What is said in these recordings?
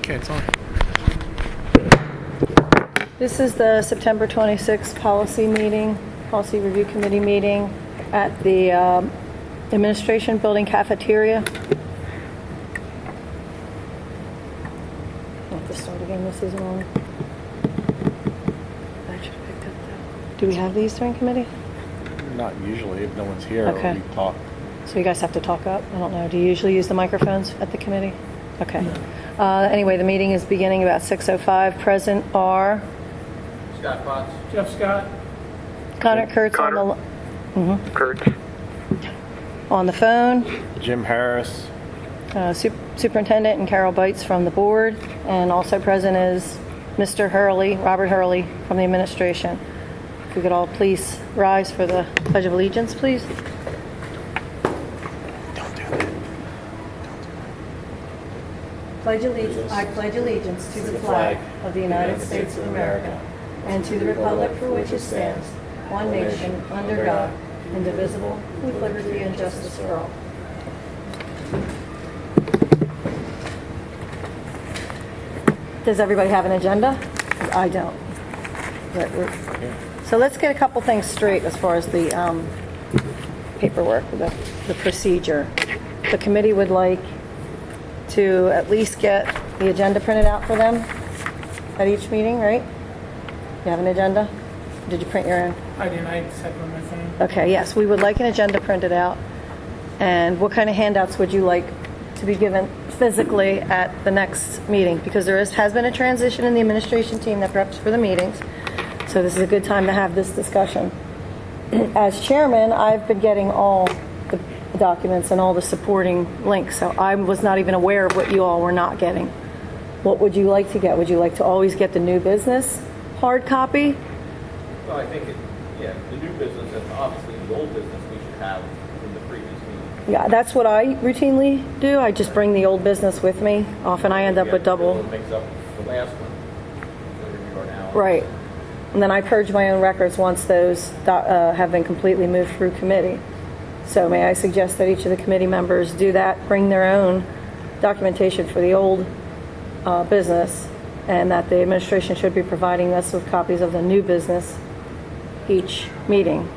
Okay, it's on. This is the September 26th policy review committee meeting at the Administration Building cafeteria. I have to start again, this is wrong. I should have picked up that. Do we have these during committee? Not usually, if no one's here, Okay. we talk. So you guys have to talk up? I don't know. Do you usually use the microphones at the committee? Okay. Anyway, the meeting is beginning about 6:05. Present are Scott Potts. Jeff Scott. Connor Kurtz Kurtz. on the phone, Jim Harris. Superintendent and Carol Bites from the board, and also present is Mr. Hurley, Robert Hurley from the administration. If we could all please rise for the Pledge of Allegiance, please. Don't do that. I pledge allegiance to the flag of the United States of America and to the republic for which it stands, one nation, under God, indivisible, with liberty and justice for all. Does everybody have an agenda? I don't. So let's get a couple things straight as far as the paperwork, the procedure. The committee would like to at least get the agenda printed out for them at each meeting, right? You have an agenda? Did you print your own? I didn't. I just had it on my phone. Okay, yes, we would like an agenda printed out. And what kind of handouts would you like to be given physically at the next meeting? Because has been a transition in the administration team that preps for the meetings. So this is a good time to have this discussion. As chairman, I've been getting all the documents and all the supporting links, so I was not even aware of what you all were not getting. What would you like to get? Would you like to always get the new business hard copy? Well, I think, the new business and obviously the old business we should have from the previous meeting. Yeah, that's what I routinely do. I just bring the old business with me. Often I end up with double. It makes up the last one, where we are now. Right. And then I purge my own records once those have been completely moved through committee. So may I suggest that each of the committee members do that, bring their own documentation for the old business, and that the administration should be providing us with copies of the new business each meeting.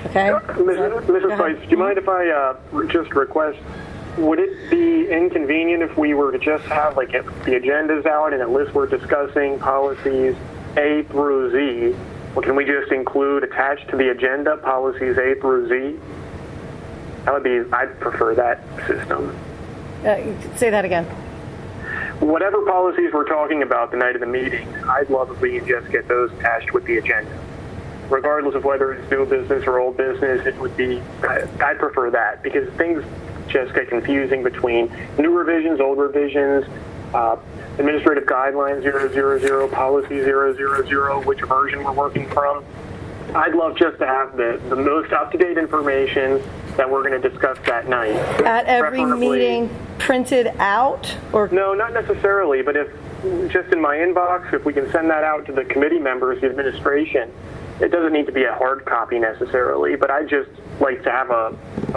Okay? Mrs. Price, do you mind if I just request, would it be inconvenient if we were to just have like the agendas out and a list we're discussing policies A through Z? Or can we just include attached to the agenda policies A through Z? I'd prefer that system. Say that again. Whatever policies we're talking about the night of the meeting, I'd love if we could just get those attached with the agenda. Regardless of whether it's new business or old business, I'd prefer that because things just get confusing between new revisions, old revisions, administrative guidelines 000, policy 000, which version we're working from. I'd love just to have the most up-to-date information that we're going to discuss that night. At every meeting printed out? Or No, not necessarily, but if just in my inbox, if we can send that out to the committee members, the administration, it doesn't need to be a hard copy necessarily, but I'd just like to have a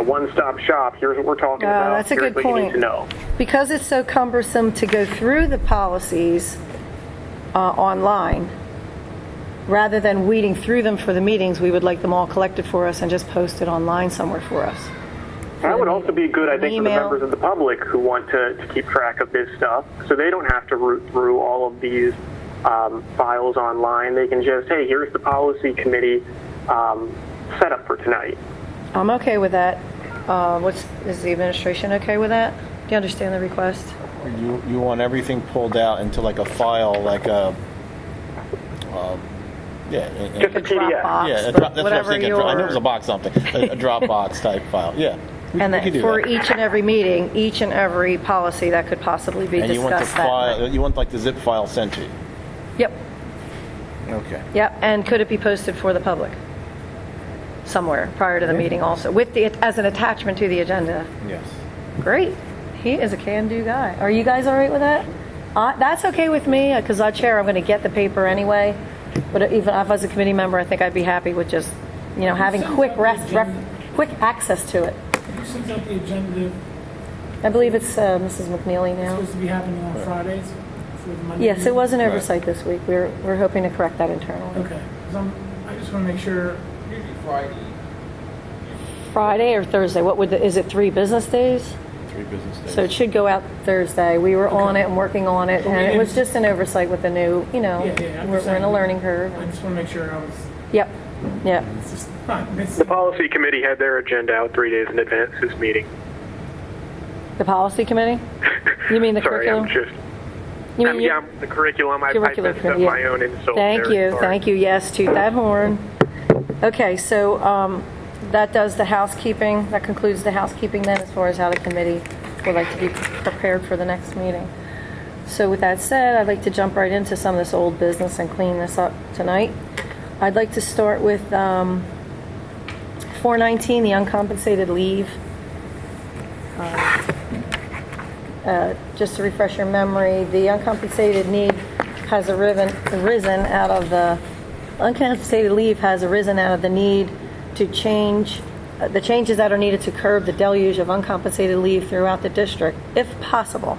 one-stop shop. Here's what we're talking about. That's a Here's good what you point. need to know. Because it's so cumbersome to go through the policies online, rather than weeding through them for the meetings, we would like them all collected for us and just posted online somewhere for us. That would also be good, I think, for the Email. members of the public who want to keep track of this stuff, so they don't have to root through all of these files online. They can just, hey, here's the policy committee setup for tonight. I'm okay with that. Is the administration okay with that? Do you understand the request? You want everything pulled out into like a file, like a Just a PDF. Dropbox, yeah. but That's what I was whatever thinking. I knew it was a box something, a Dropbox type file. Yeah. And we can that do for that. each and every meeting, each and every policy that could possibly be And you want the discussed that file. night. You want like the zip file sent to you. Yep. Okay. Yep. And could it be posted for the public somewhere prior to the meeting also, with as an attachment to the agenda? Yes. Great. He is a can-do guy. Are you guys all right with that? That's okay with me because our chair, I'm going to get the paper anyway. But even if I was a committee member, I think I'd be happy with just, having quick access to it. Who sends out the agenda I believe it's Mrs. McNeely It's now. supposed to be happening on Fridays for the Monday. Yes, it meeting? was an Right. oversight this week. We're hoping to correct that internally. Okay, 'cause I just want to make sure, Usually Friday, Friday or Thursday? Is it 3 business days? 3 business days. So it should go out Thursday. We were on it and working on it, and it was just an oversight with the new, yeah, I'm we're just in a saying- learning curve. I just want to make sure I was, Yep, yep. it's just not The missing. policy committee had their agenda out 3 days in advance this meeting. The policy committee? You mean the Sorry, curriculum? I'm just. You mean Yeah, the curriculum. I curricular messed up committee, my yeah. own insult. Thank there. you, Sorry. thank you. Yes, toot that horn. Okay, so that does the housekeeping. That concludes the housekeeping then, as far as how the committee would like to be prepared for the next meeting. So with that said, I'd like to jump right into some of this old business and clean this up tonight. I'd like to start with 419, the uncompensated leave. Just to refresh your memory, the uncompensated need has arisen out of the uncompensated leave has arisen out of the need to change the changes that are needed to curb the deluge of uncompensated leave throughout the district, if possible.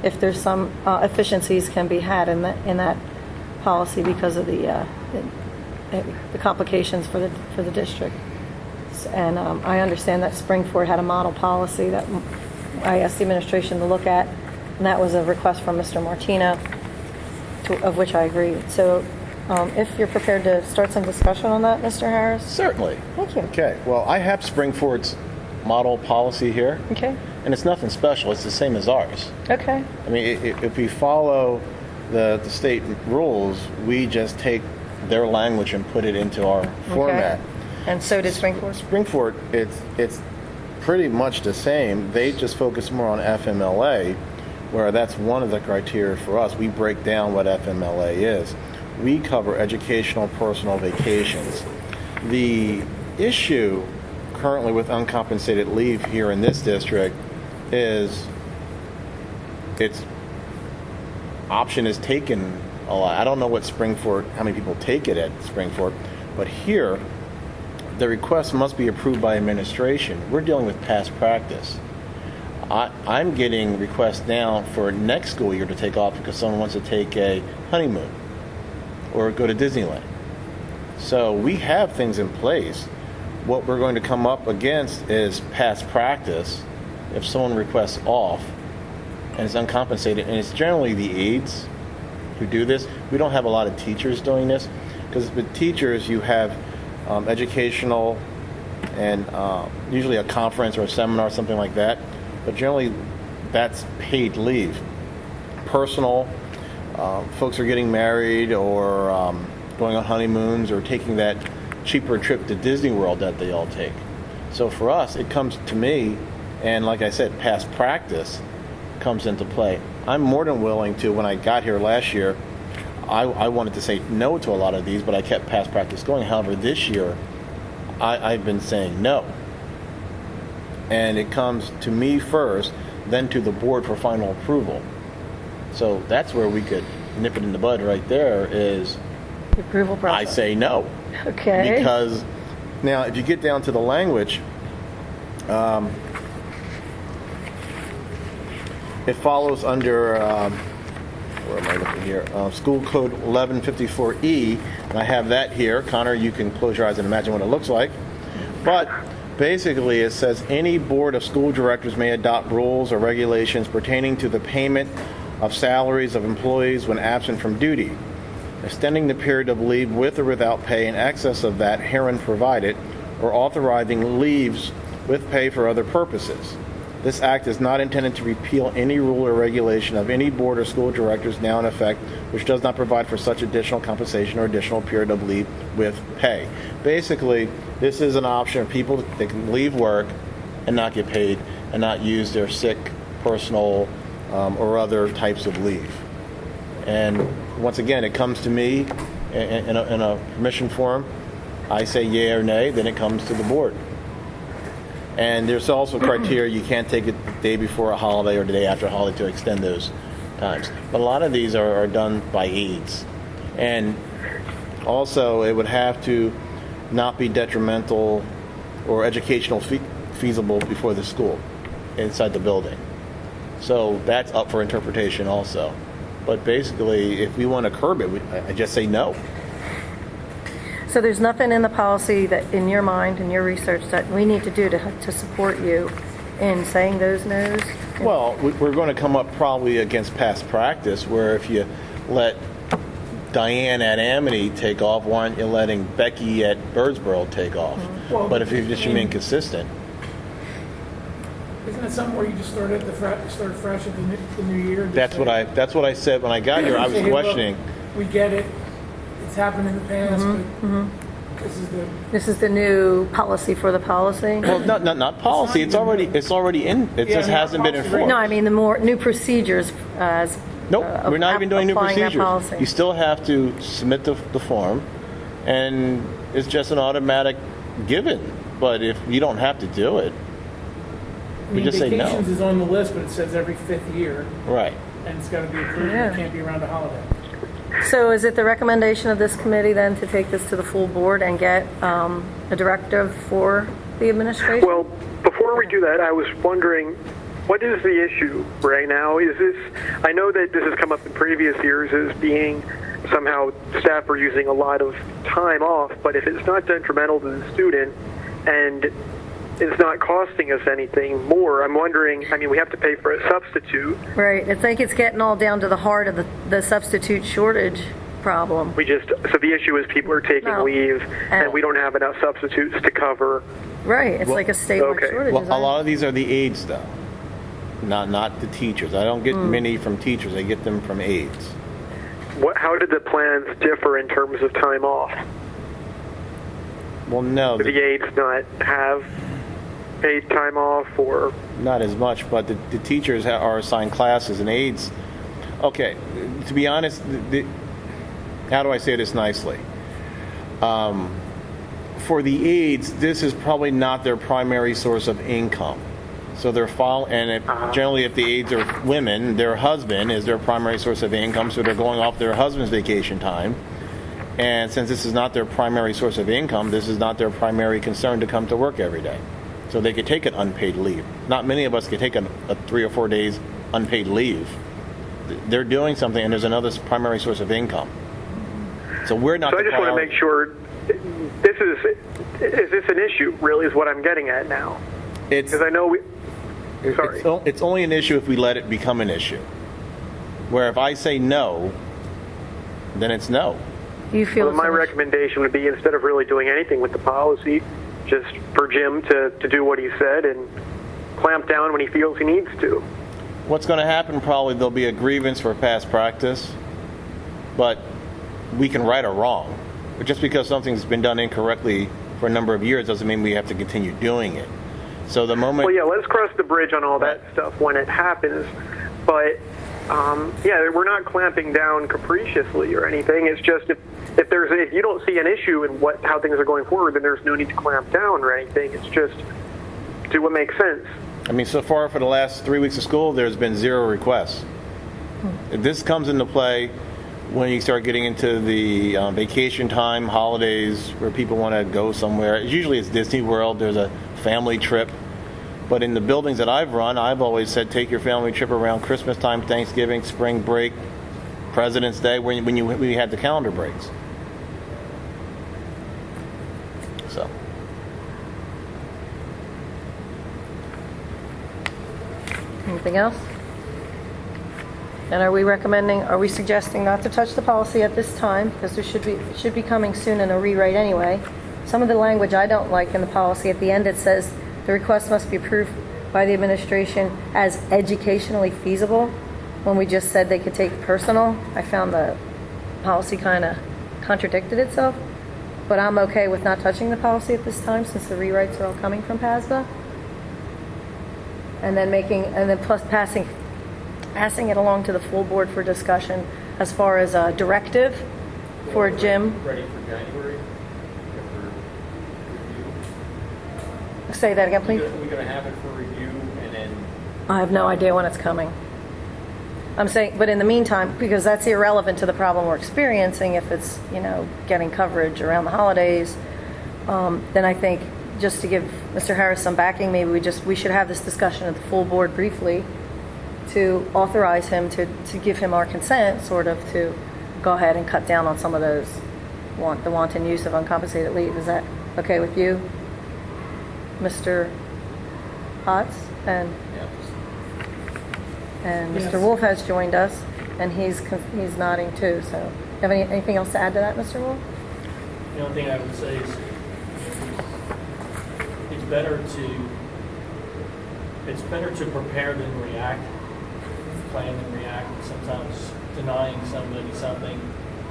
If there's some efficiencies can be had in that policy because of the complications for the district. And I understand that Springford had a model policy that I asked the administration to look at, and that was a request from Mr. Martino, of which I agree. So if you're prepared to start some discussion on that, Mr. Harris? Certainly. Thank you. Okay, well, I have Springford's model policy here, Okay. and it's nothing special. It's the same as ours. Okay. I mean, if we follow the state rules, we just take their language and put it into our format. And so did Springford? Springford, it's pretty much the same. They just focus more on FMLA, where that's one of the criteria for us. We break down what FMLA is. We cover educational personal vacations. The issue currently with uncompensated leave here in this district is its option is taken a lot. I don't know what Springford, how many people take it at Springford, but here the request must be approved by administration. We're dealing with past practice. I'm getting requests now for next school year to take off because someone wants to take a honeymoon or go to Disneyland. So we have things in place. What we're going to come up against is past practice. If someone requests off and it's uncompensated, and it's generally the aides who do this. We don't have a lot of teachers doing this because with teachers you have educational and usually a conference or a seminar, something like that. But generally, that's paid leave. Personal, folks are getting married or going on honeymoons or taking that cheaper trip to Disney World that they all take. So for us, it comes to me, and like I said, past practice comes into play. I'm more than willing to, when I got here last year, I wanted to say no to a lot of these, but I kept past practice going. However, this year, I've been saying no. And it comes to me first, then to the board for final approval. So that's where we could nip it in the bud right there is The approval I process. say no. Okay. Because now if you get down to the language, it follows under, where am I looking here? School Code 1154E, and I have that here. Connor, you can close your eyes and imagine what it looks like. But basically it says any board of school directors may adopt rules or regulations pertaining to the payment of salaries of employees when absent from duty, extending the period of leave with or without pay in excess of that herein provided, or authorizing leaves with pay for other purposes. This act is not intended to repeal any rule or regulation of any board or school directors now in effect which does not provide for such additional compensation or additional period of leave with pay. Basically, this is an option of people that can leave work and not get paid and not use their sick, personal, or other types of leave. And once again, it comes to me in a permission form. I say yay or nay, then it comes to the board. And there's also criteria. You can't take it the day before a holiday or the day after a holiday to extend those times. But a lot of these are done by aides. And also, it would have to not be detrimental or educational feasible before the school, inside the building. So that's up for interpretation also. But basically, if we want to curb it, I just say no. So there's nothing in the policy that, in your mind, in your research, that we need to do to support you in saying those no's? Well, we're going to come up probably against past practice, where if you let Diane at Amity take off, why aren't you letting Becky at Birdsboro take off? Well, But if you just remain consistent. Isn't it something where you just start fresh at the new year? Just That's say- what I said when I got here. I was say, hey, look, questioning. We get it. It's happened in the past, but This is the new policy for the policy? Well, not policy. It's already in. It Yeah, just I mean, hasn't been policy right enforced. No, I mean the more new procedures as. Nope, we're not even doing new applying that procedures. policy. You still have to submit the form, and it's just an automatic given. But if you don't have to do it, I we mean, just say no. vacations is on the list, but it says every 5th year, Right. and it's got to be approved. Yeah. It can't be around a holiday. So is it the recommendation of this committee then to take this to the full board and get a directive for the administration? Well, before we do that, I was wondering, what is the issue right now? Is this, I know that this has come up in previous years as being somehow staff are using a lot of time off, but if it's not detrimental to the student and it's not costing us anything more, I'm wondering, I mean, we have to pay for a substitute. Right, I think it's getting all down to the heart of the substitute shortage problem. So the issue is people are taking No. leave And- and we don't have enough substitutes to cover. Right, it's like a statewide okay. shortage. Well, isn't a it? lot of these are the aides, though, not the teachers. I don't get many from teachers. I get them from aides. How did the plans differ in terms of time off? Well, no, Do the aides not have paid time off, or not as much, but the teachers are assigned classes and aides. Okay, to be honest, how do I say this nicely? For the aides, this is probably not their primary source of income. So they're generally if the aides are women, their husband is their primary source of income, so they're going off their husband's vacation time. And since this is not their primary source of income, this is not their primary concern to come to work every day. So they could take an unpaid leave. Not many of us could take a 3 or 4 days unpaid leave. They're doing something, and there's another primary source of income. So we're not. so I the just want to priority. make sure is this an issue? Really, is what I'm getting at now? It's Because I know sorry. it's only an issue if we let it become an issue. Where if I say no, then it's no. You feel Well, my it's an issue? recommendation would be, instead of really doing anything with the policy, just for Jim to do what he said and clamp down when he feels he needs to. What's going to happen, probably there'll be a grievance for past practice, but we can right or wrong. But just because something's been done incorrectly for a number of years doesn't mean we have to continue doing it. So the moment... Well, yeah, let's cross the bridge on all that stuff when it happens. But, yeah, we're not clamping down capriciously or anything. It's just if you don't see an issue in how things are going forward, then there's no need to clamp down or anything. It's just do what makes sense. I mean, so far for the last 3 weeks of school, there's been 0 requests. This comes into play when you start getting into the vacation time, holidays, where people want to go somewhere. Usually it's Disney World. There's a family trip. But in the buildings that I've run, I've always said take your family trip around Christmas time, Thanksgiving, spring break, President's Day, when we had the calendar breaks. So. Anything else? And are we suggesting not to touch the policy at this time, because there should be coming soon in a rewrite anyway. Some of the language I don't like in the policy, at the end it says the request must be approved by the administration as educationally feasible, when we just said they could take personal. I found the policy kind of contradicted itself, but I'm okay with not touching the policy at this time since the rewrites are all coming from PASBA. And then plus passing it along to the full board for discussion as far as a directive for Jim. Ready for January? Say that again, please. We're going to have it for review and then... I have no idea when it's coming. I'm saying, but in the meantime, because that's irrelevant to the problem we're experiencing, if it's, getting coverage around the holidays, then I think just to give Mr. Harris some backing, maybe we should have this discussion at the full board briefly to authorize him to give him our consent, sort of, to go ahead and cut down on some of those, the wanton use of uncompensated leave. Is that okay with you, Mr. Potts? And Yeah. Mr. Yes. Wolf has joined us, and he's nodding too. So, you have anything else to add to that, Mr. Wolf? The only thing I would say is it's better to prepare than react, plan than react. Sometimes denying somebody something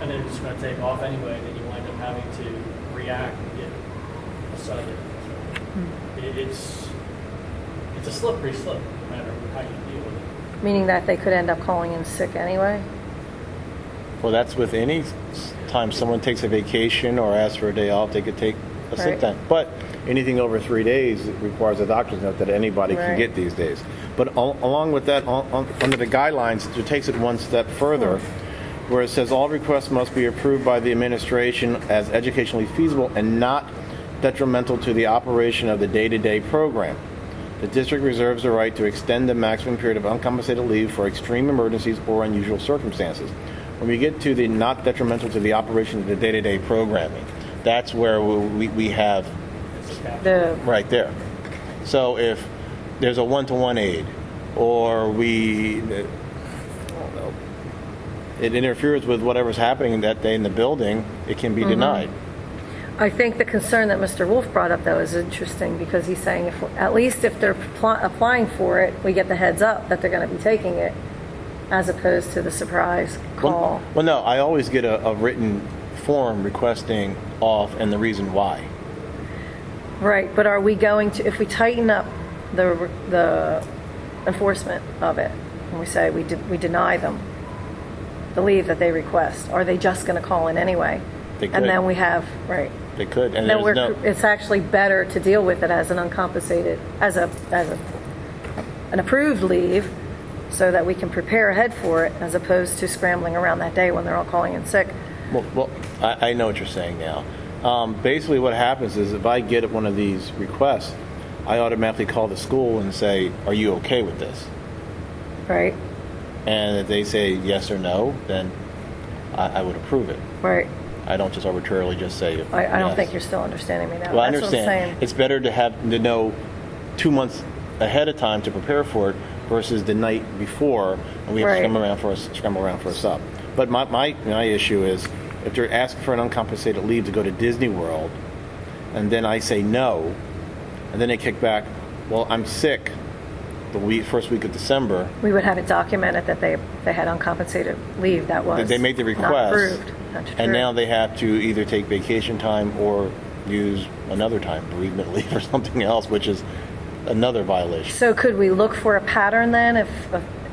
and they're just going to take off anyway, then you wind up having to react and get aside. It's a slippery slope, no matter how you deal with it. Meaning that they could end up calling in sick anyway? Well, that's with any time someone takes a vacation or asks for a day off, they could take a sick Right. time. But anything over 3 days, it requires a doctor's note that anybody can Right. get these days. But along with that, under the guidelines, it takes it one step further, where it says all requests must be approved by the administration as educationally feasible and not detrimental to the operation of the day-to-day program. The district reserves the right to extend the maximum period of uncompensated leave for extreme emergencies or unusual circumstances. When we get to the not detrimental to the operation of the day-to-day programming, that's where we have It's a cap. right there. So if there's a one-to-one aid, or it interferes with whatever's happening that day in the building, it can be denied. I think the concern that Mr. Wolf brought up, though, is interesting, because he's saying at least if they're applying for it, we get the heads up that they're going to be taking it, as opposed to the surprise call. Well, no, I always get a written form requesting off and the reason why. Right, but are we going to, if we tighten up the enforcement of it, and we say we deny them the leave that they request, are they just going to call in anyway? They could. And then we have, right. They could, and Then there's no. it's actually better to deal with it as an uncompensated, as an approved leave, so that we can prepare ahead for it, as opposed to scrambling around that day when they're all calling in sick. Well, I know what you're saying now. Basically, what happens is if I get one of these requests, I automatically call the school and say, "Are you okay with this?" Right, And if they say yes or no, then I would approve it. right. I don't just arbitrarily just say I don't yes. think you're still understanding me now. Well, I That's what I'm understand. saying. It's better to know 2 months ahead of time to prepare for it versus the night before, and we have Right. to scramble around for a sub. But my issue is if they're asking for an uncompensated leave to go to Disney World, and then I say no, and then they kick back, well, I'm sick the first week of December. We would have it documented that they had uncompensated leave that was They made the not request, approved. That's and true. now they have to either take vacation time or use another time, bereavement leave or something else, which is another violation. So could we look for a pattern then, if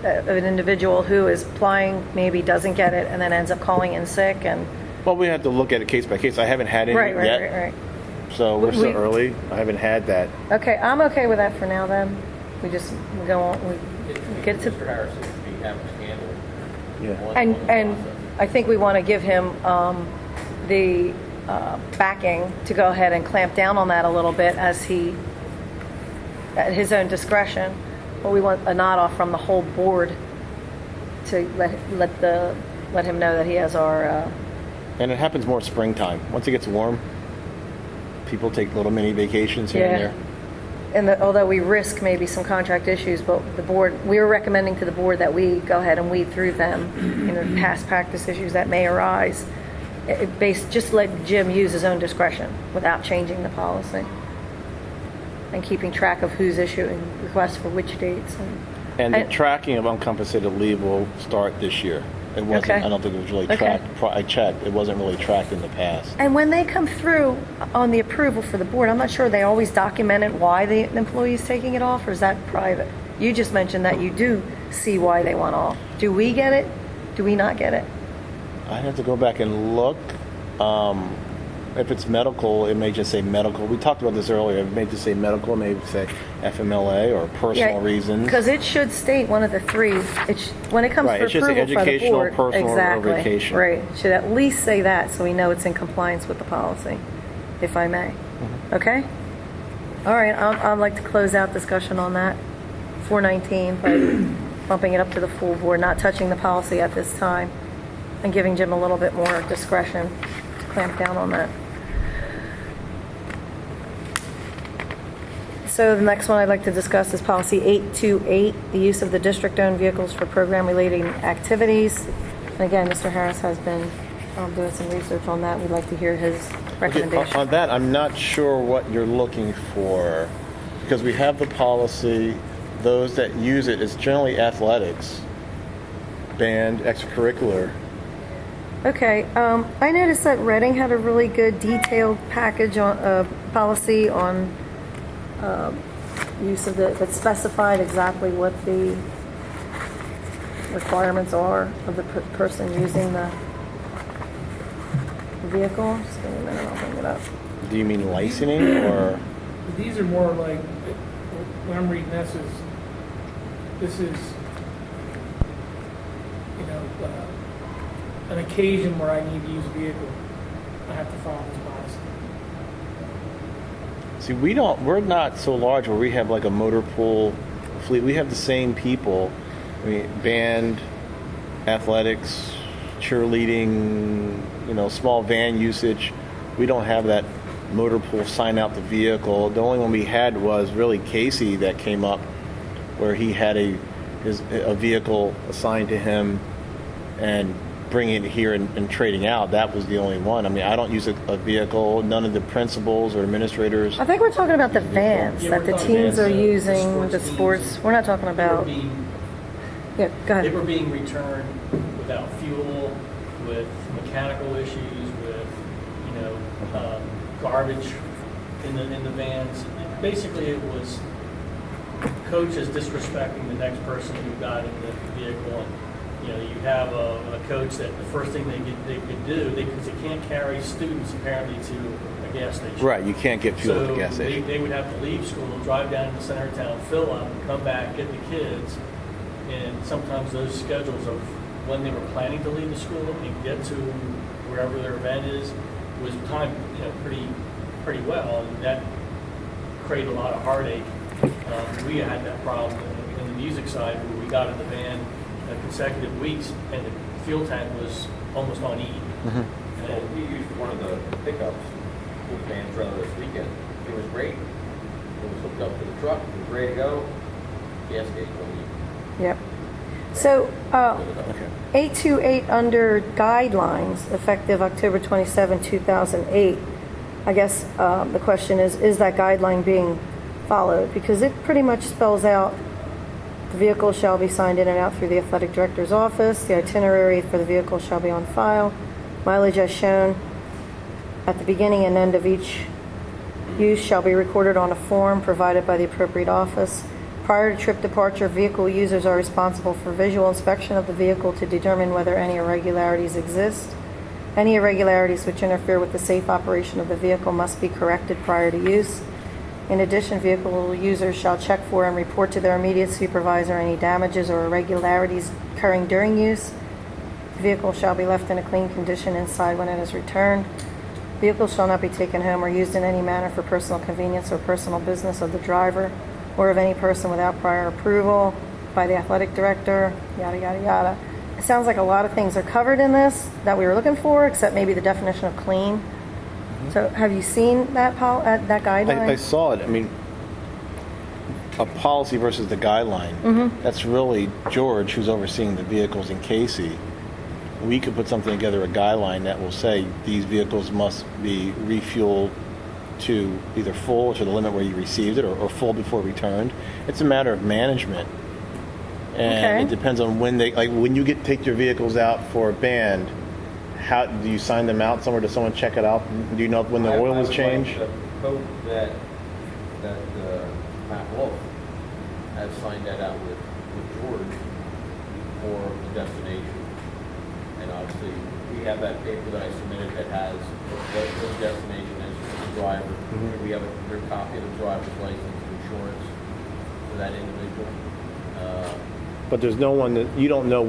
an individual who is applying maybe doesn't get it and then ends up calling in sick and Well, we have to look at it case by case. I haven't had any right, yet, right. so we're We- still early. I haven't had that. Okay, I'm okay with that for now. Then we go on. We get to Mr. Harrison should be having to handle Yeah. one and process. I think we want to give him the backing to go ahead and clamp down on that a little bit as he, at his own discretion. But we want a nod off from the whole board to let him know that he has our. And it happens more springtime. Once it gets warm, people take little mini vacations here and Yeah. there. And although we risk maybe some contract issues, but the board, we are recommending to the board that we go ahead and weed through them, past practice issues that may arise. Just let Jim use his own discretion without changing the policy and keeping track of who's issuing requests for which dates. And the tracking of uncompensated leave will start this year. It wasn't. Okay. I don't think it was really Okay. tracked. I checked. It wasn't really tracked in the past. And when they come through on the approval for the board, I'm not sure they always documented why the employee is taking it off, or is that private? You just mentioned that you do see why they want off. Do we get it? Do we not get it? I'd have to go back and look. If it's medical, it may just say medical. We talked about this earlier. It may just say medical, it may say FMLA or personal reasons. Because it should state one of the three. When it comes Right, for it should say approval for the educational, board, personal, or exactly, vacation. right. It should at least say that, so we know it's in compliance with the policy, if I may. Mm-hmm. Okay. All right. I'd like to close out discussion on that. 419. But bumping it up to the full board, not touching the policy at this time, and giving Jim a little bit more discretion to clamp down on that. So the next one I'd like to discuss is policy 828, the use of the district-owned vehicles for program-related activities. And again, Mr. Harris has been doing some research on that. We'd like to hear his Okay, recommendation. on that, I'm not sure what you're looking for, because we have the policy, those that use it, it's generally athletics, band, extracurricular. Okay, I noticed that Reading had a really good detailed package on, policy on use of that specified exactly what the requirements are of the person using the vehicle. Just give me a minute, I'll bring it up. Do you mean licensing or? But these are more like, when I'm reading this is, you know, an occasion where I need to use a vehicle. I have to follow this policy. See, we're not so large where we have like a motor pool fleet. We have the same people. I mean, band, athletics, cheerleading, small van usage. We don't have that motor pool sign out the vehicle. The only one we had was really Casey that came up where he had a vehicle assigned to him and bringing it here and trading out. That was the only one. I mean, I don't use a vehicle. None of the principals or administrators. I think we're talking about the vans Yeah, that we're the talking teams are vans, using, the teams. sports. We're not talking They were about, being- yeah, go They ahead. were being returned without fuel, with mechanical issues, with, garbage in the vans. Basically, it was coaches disrespecting the next person who got in the vehicle. And, you have a coach that the first thing they could do, because they can't carry students apparently to a gas station. Right, you can't get fuel at the gas So station. they would have to leave school, drive down to the center of town, fill up, come back, get the kids. And sometimes those schedules of when they were planning to leave the school and get to wherever their event is was timed, pretty well, and that created a lot of heartache. We had that problem in the music side where we got in the van consecutive weeks, and the fuel tank was almost on E. Well, we used one of the pickups with the van trailer this weekend. It was great. It was hooked up to the truck. It was ready to go. Gas gauge only. Yep. So, Okay. 828 under guidelines, effective October 27, 2008. I guess the question is that guideline being followed? Because it pretty much spells out the vehicle shall be signed in and out through the athletic director's office. The itinerary for the vehicle shall be on file. Mileage as shown at the beginning and end of each use shall be recorded on a form provided by the appropriate office. Prior to trip departure, vehicle users are responsible for visual inspection of the vehicle to determine whether any irregularities exist. Any irregularities which interfere with the safe operation of the vehicle must be corrected prior to use. In addition, vehicle users shall check for and report to their immediate supervisor any damages or irregularities occurring during use. The vehicle shall be left in a clean condition inside when it is returned. Vehicles shall not be taken home or used in any manner for personal convenience or personal business of the driver or of any person without prior approval by the athletic director, yada, yada, yada. It sounds like a lot of things are covered in this that we were looking for, except maybe the definition of clean. So have you seen that that guideline? I saw it. I mean, a policy versus the guideline. That's really George, who's overseeing the vehicles, in Casey. We could put something together, a guideline that will say these vehicles must be refueled to either full to the limit where you received it or full before returned. It's a matter of management. And Okay. it depends on when when you take your vehicles out for a band, how do you sign them out somewhere? Does someone check it out? Do you know when the oil was changed? I would hope that Matt Wolf has signed that out with George for the destination. And obviously, we have that paper that I submitted that has the destination as the driver. We have their copy of the driver's license and insurance for that individual. But there's no one that you don't know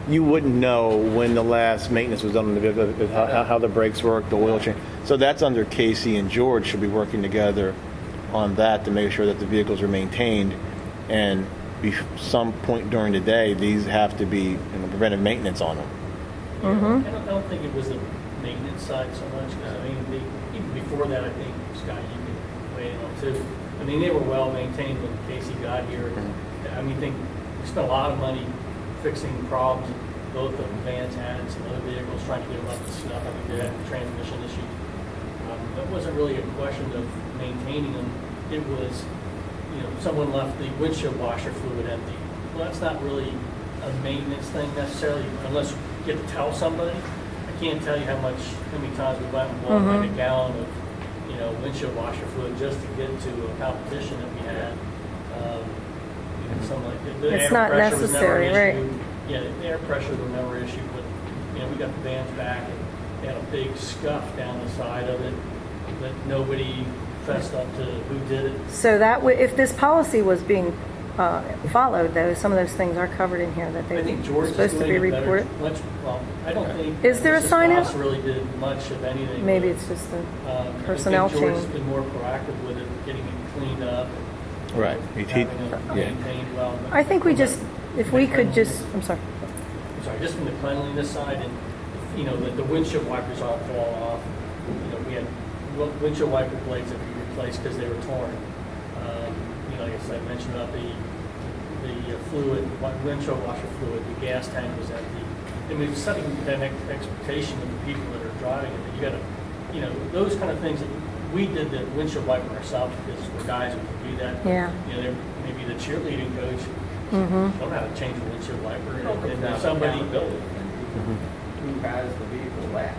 you wouldn't know when the last maintenance was done on the vehicle, how the brakes work, the oil change. So that's under Casey, and George should be working together on that to make sure that the vehicles are maintained. And some point during the day, these have to be preventive maintenance on them. I don't think it was the maintenance side so much, because, I mean, even before that, I think, Scott, you could weigh in on too. I mean, they were well maintained when Casey got here. I mean, we spent a lot of money fixing problems both of the vans had and some other vehicles, trying to get them up to snuff. I think they had transmission issues. That wasn't really a question of maintaining them. It was, someone left the windshield washer fluid empty. Well, that's not really a maintenance thing necessarily, unless you get to tell somebody. I can't tell you how many times we went and bought like a gallon of, windshield washer fluid just to get to a competition that we had. Something like that. The It's air not pressure was never an necessary, issue. Yeah, the air pressure was never an issue, but, we got the vans back and they had a big scuff down the side of it that nobody fessed up to who did it. So if this policy was being followed, though, some of those things are covered in here that I they think were George is supposed to be doing a better, reported. I don't think. Is there a Mrs. sign out? Goss really did much of anything. Maybe with it's just the I personnel think George has change. been more proactive with it, getting it cleaned up. Right. Having it maintained well. I think we just, if we could just, I'm sorry. Just from the cleanliness side, and, the windshield wipers all fall off. We had windshield wiper blades that we replaced because they were torn. Like I mentioned about the fluid, windshield washer fluid, the gas tank was empty. I mean, it's setting an expectation of the people that are driving it, that you gotta, those kind of things that we did the windshield wiper ourselves because we're guys who can do that. Yeah. Maybe the cheerleading coach don't know how to change a windshield wiper. And if somebody built it, who has the vehicle last?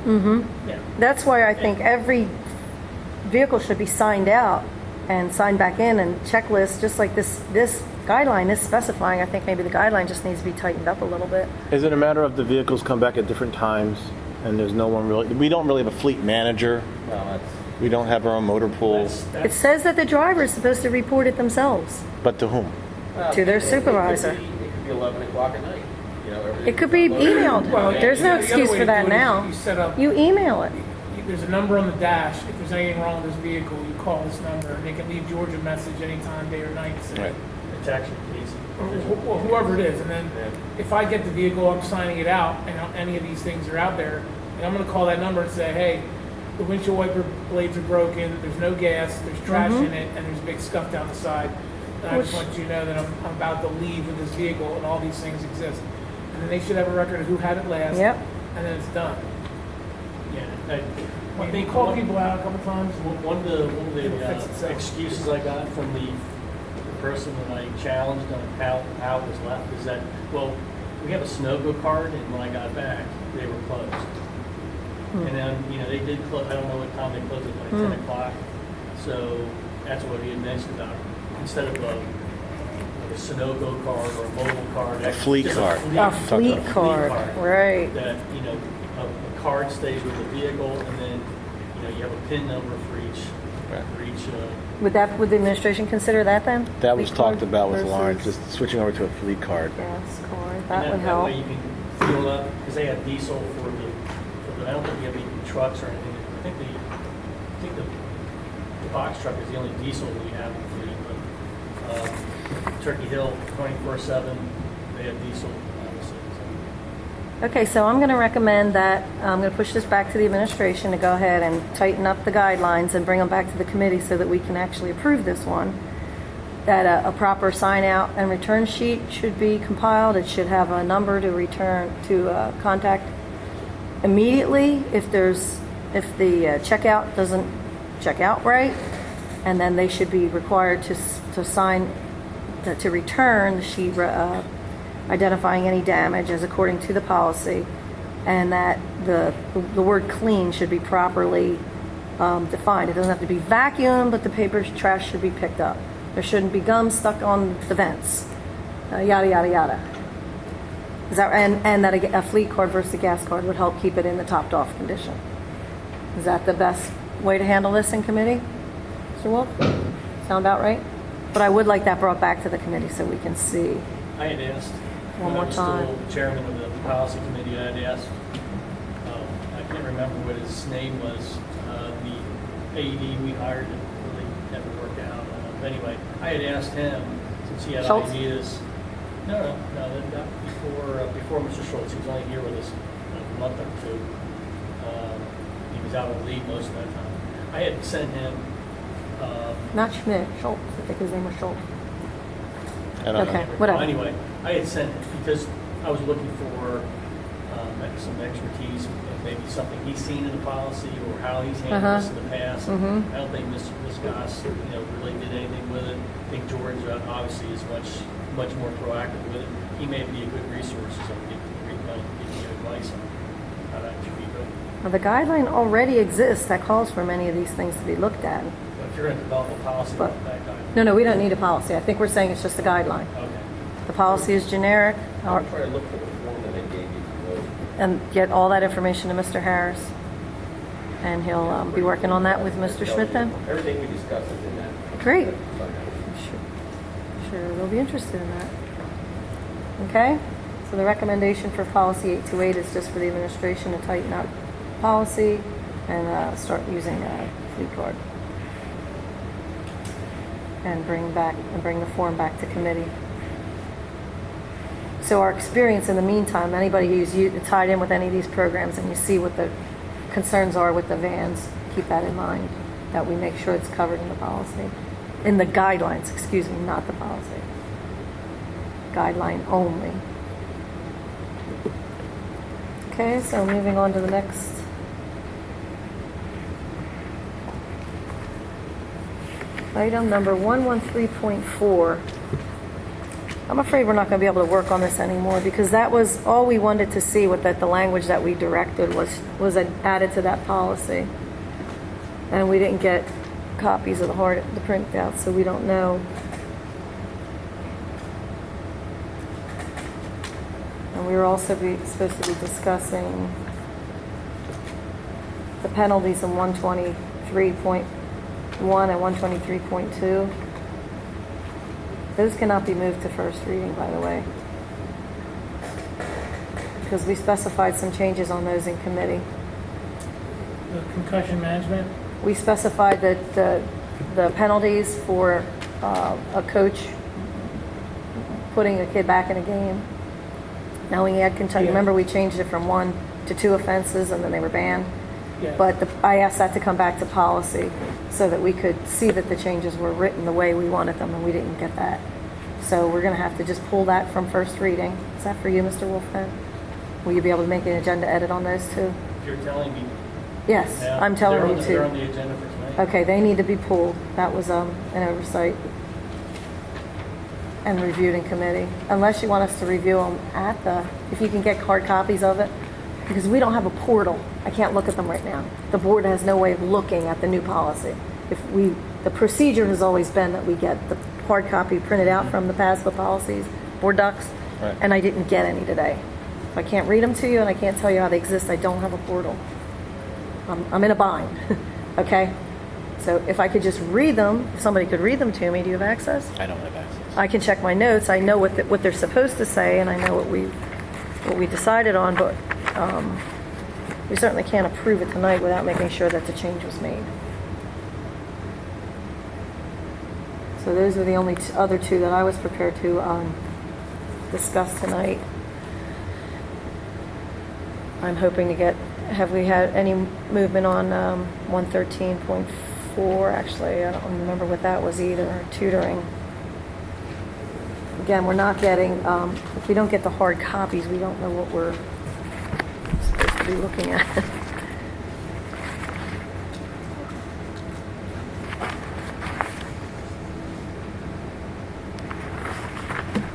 And yeah. That's why I think every vehicle should be signed out and signed back in and checklist, just like this guideline is specifying. I think maybe the guideline just needs to be tightened up a little bit. Is it a matter of the vehicles come back at different times and there's no one really, we don't really have a fleet manager. well, that's We don't have our own motor pool. It says that the driver is supposed to report it themselves. But to whom? To their supervisor. It could be 11 o'clock at night. It could be emailed. Well, There's no the other excuse way for to that do it is now. You set up, You email it. there's a number on the dash. If there's anything wrong with this vehicle, you call this number, and they can leave George a message anytime, day or night. So, Right. It's actually Casey. or whoever it is. And then if I get the vehicle, I'm signing it out, and any of these things are out there, and I'm going to call that number and say, hey, the windshield wiper blades are broken, there's no gas, there's trash in it, and there's a big scuff down the side. And I just want you to know that I'm about to leave with this vehicle, and all these things exist. And then they should have a record of who had it last, Yep. and then it's done. Yeah. I think Call people out a couple times. One of the It'll fix itself. excuses I got from the person that I challenged on how it was left is that, well, we have a Sunoco card, and when I got back, they were closed. And then, they did close, I don't know what time they closed, it like 10 o'clock. So that's what he had mentioned about, instead of a Sunoco card or a mobile card. A fleet just card. A fleet card, right. That, a card stays with the vehicle, and then, you have a PIN number for each, Would the administration consider that then? That was Fleet talked card about with versus Lawrence, just switching over to a fleet card. Gas card, And that would That help. way you can fuel up, because they have diesel for the, I don't think we have any trucks or anything. I think the box truck is the only diesel we have in the fleet, but Turkey Hill, 24/7, they have diesel, obviously. Okay, so I'm going to recommend that, I'm going to push this back to the administration to go ahead and tighten up the guidelines and bring them back to the committee so that we can actually approve this one. That a proper sign out and return sheet should be compiled. It should have a number to return, to contact immediately if the checkout doesn't check out right. And then they should be required to sign, to return the sheet identifying any damage as according to the policy, and that the word clean should be properly defined. It doesn't have to be vacuumed, but the paper trash should be picked up. There shouldn't be gum stuck on the vents, yada, yada, yada. Is that, and that a fleet card versus a gas card would help keep it in the topped off condition. Is that the best way to handle this in committee? Mr. Wolf? Sound about right? But I would like that brought back to the committee so we can see. I had asked, One when more I was time. still chairman of the policy committee, I had asked, I can't remember what his name was, the AED we hired, it really never worked out. But anyway, I had asked him, because he had Schultz? ideas. No, that before Mr. Schultz. He was only here with us a month or two. He was out on leave most of that time. I had sent him. Not Schmidt, Schultz. I think his name was Schultz. I don't Okay. know. Whatever. Anyway, I had sent, because I was looking for some expertise, maybe something he's seen in the policy or how he's handled this in the past. Mhm. I don't think Ms. Goss, really did anything with it. I think George obviously is much more proactive with it. He may be a good resource, so give you advice on how that should be good. Well, the guideline already exists that calls for many of these things to be looked at. But if you're going to develop a policy But- like that guy. No, we don't need a policy. I think we're saying it's just a guideline. Okay. The policy is generic, I'll try to look for the form that I gave you for those. and get all that information to Mr. Harris. And he'll be working on that with Mr. Schmidt then? Everything we discussed is in that. Great. Sure. Sure, we'll be interested in that. Okay? So the recommendation for policy 828 is just for the administration to tighten up policy and start using fleet card. And bring the form back to committee. So our experience in the meantime, anybody who's tied in with any of these programs and you see what the concerns are with the vans, keep that in mind, that we make sure it's covered in the policy. In the guidelines, excuse me, not the policy. Guideline only. Okay, so moving on to the next. Item number 113.4. I'm afraid we're not going to be able to work on this anymore because that was all we wanted to see with that the language that we directed was added to that policy. And we didn't get copies of the printout, so we don't know. And we were also supposed to be discussing the penalties in 123.1 and 123.2. Those cannot be moved to first reading, by the way, because we specified some changes on those in committee. The concussion management, We specified that the penalties for a coach putting a kid back in a game. Now we add concussion. Yeah. Remember, we changed it from 1 to 2 offenses, and then they were banned. yeah. But I asked that to come back to policy so that we could see that the changes were written the way we wanted them, and we didn't get that. So we're going to have to just pull that from first reading. Is that for you, Mr. Wolfman? Will you be able to make an agenda edit on those too? If you're telling me. Yes, now, I'm telling you They're on to. the agenda for tonight. Okay, they need to be pulled. That was an oversight. And reviewed in committee. Unless you want us to review them if you can get hard copies of it. Because we don't have a portal. I can't look at them right now. The board has no way of looking at the new policy. The procedure has always been that we get the hard copy printed out from the PASPA policies, board docs, Right. and I didn't get any today. So I can't read them to you and I can't tell you how they exist. I don't have a portal. I'm in a bind, okay? So if I could just read them, if somebody could read them to me, do you have access? I don't have access. I can check my notes. I know what they're supposed to say, and I know what we decided on, but we certainly can't approve it tonight without making sure that the change was made. So those are the only other two that I was prepared to discuss tonight. I'm hoping to get. Have we had any movement on 113.4? Actually, I don't remember what that was either. Tutoring. Again, we're not getting, if we don't get the hard copies, we don't know what we're supposed to be looking at.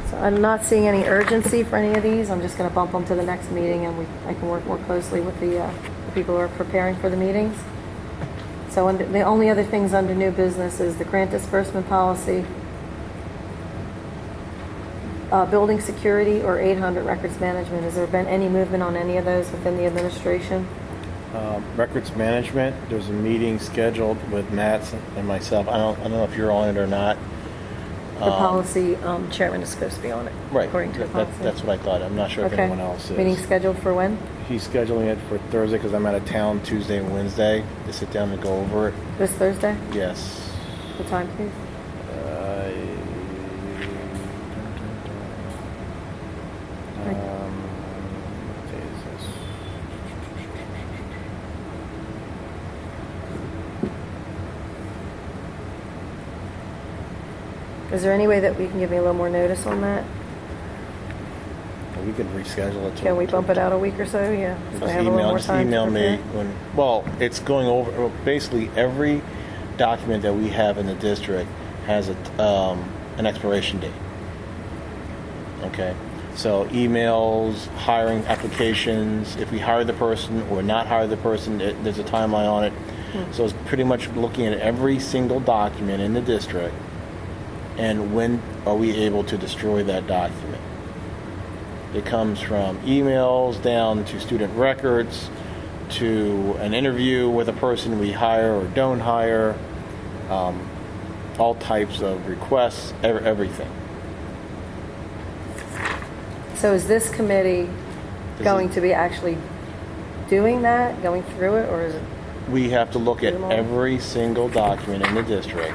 So I'm not seeing any urgency for any of these. I'm just going to bump them to the next meeting, and I can work more closely with the people who are preparing for the meetings. So the only other things under new business is the grant disbursement policy, building security, or 800 records management. Has there been any movement on any of those within the administration? Records management, there's a meeting scheduled with Matt and myself. I don't know if you're on it or not. The policy chairman is supposed to be on it, Right. according to the policy. That's what I thought. I'm not sure if Okay. anyone else is. Meeting scheduled for when? He's scheduling it for Thursday because I'm out of town Tuesday and Wednesday to sit down and go over it. This Thursday? Yes. What time, please? Is there any way that we can give me a little more notice on that? We could reschedule it. Can we bump it out a week or so? Yeah. So I Just have a little more just time to email me prepare? well, it's going over, basically every document that we have in the district has an expiration date. Okay? So emails, hiring applications, if we hire the person or not hire the person, there's a timeline on it. So it's pretty much looking at every single document in the district and when are we able to destroy that document. It comes from emails down to student records to an interview with a person we hire or don't hire, all types of requests, everything. So is this committee going to be actually doing that, going through it, or is it? We have to look at Do them all? every single document in the district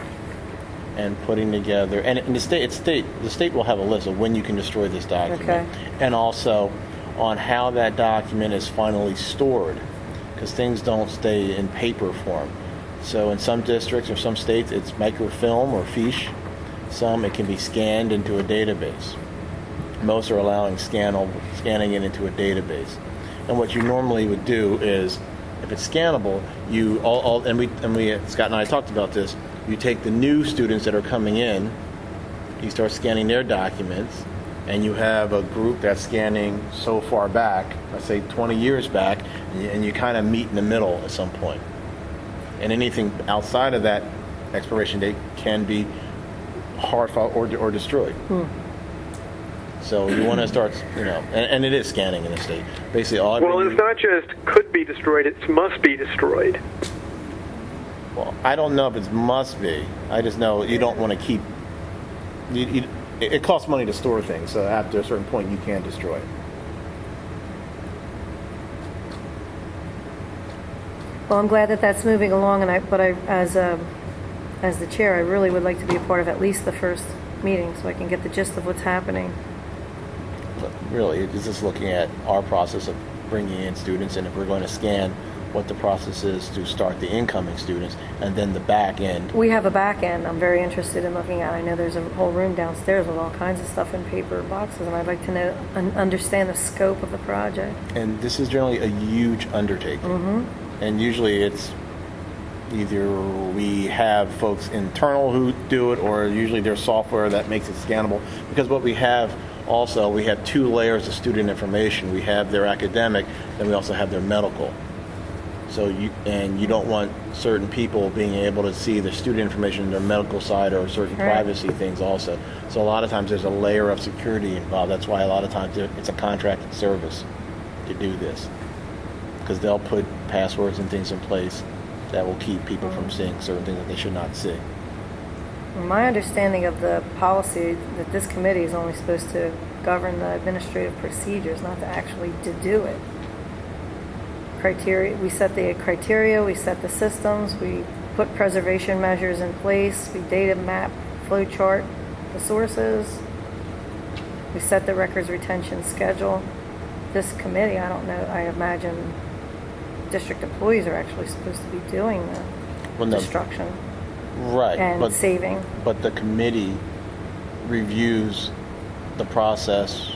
and putting together, and in the state will have a list of when you can destroy this document. Okay. And also on how that document is finally stored, because things don't stay in paper form. So in some districts or some states, it's microfilm or fiche. Some, it can be scanned into a database. Most are allowing scanning it into a database. And what you normally would do is, if it's scannable, Scott and I talked about this, you take the new students that are coming in, you start scanning their documents, and you have a group that's scanning so far back, let's say 20 years back, and you kind of meet in the middle at some point. And anything outside of that expiration date can be hard fought or destroyed. So you want to start, and it is scanning in the state. Basically, all. Well, it's not just could be destroyed; it must be destroyed. Well, I don't know if it must be. I just know you don't want to keep. It costs money to store things, so after a certain point, you can't destroy it. Well, I'm glad that that's moving along, but as the chair, I really would like to be a part of at least the first meeting, so I can get the gist of what's happening. But really, it's just looking at our process of bringing in students, and if we're going to scan what the process is to start the incoming students, and then the back end. We have a back end I'm very interested in looking at. I know there's a whole room downstairs with all kinds of stuff in paper boxes, and I'd like to know and understand the scope of the project. And this is generally a huge undertaking. And usually it's either we have folks internal who do it, or usually there's software that makes it scannable. Because what we have also, we have two layers of student information. We have their academic, then we also have their medical. So you don't want certain people being able to see the student information in their medical side or certain Right. privacy things also. So a lot of times there's a layer of security involved. That's why a lot of times it's a contracted service to do this. Because they'll put passwords and things in place that will keep people from seeing certain things that they should not see. My understanding of the policy that this committee is only supposed to govern the administrative procedures, not to actually to do it. Criteria, we set the criteria, we set the systems, we put preservation measures in place, we data map, flow chart the sources, we set the records retention schedule. This committee, I don't know, I imagine district employees are actually supposed to be doing Well, the no. destruction Right, and saving. but the committee reviews the process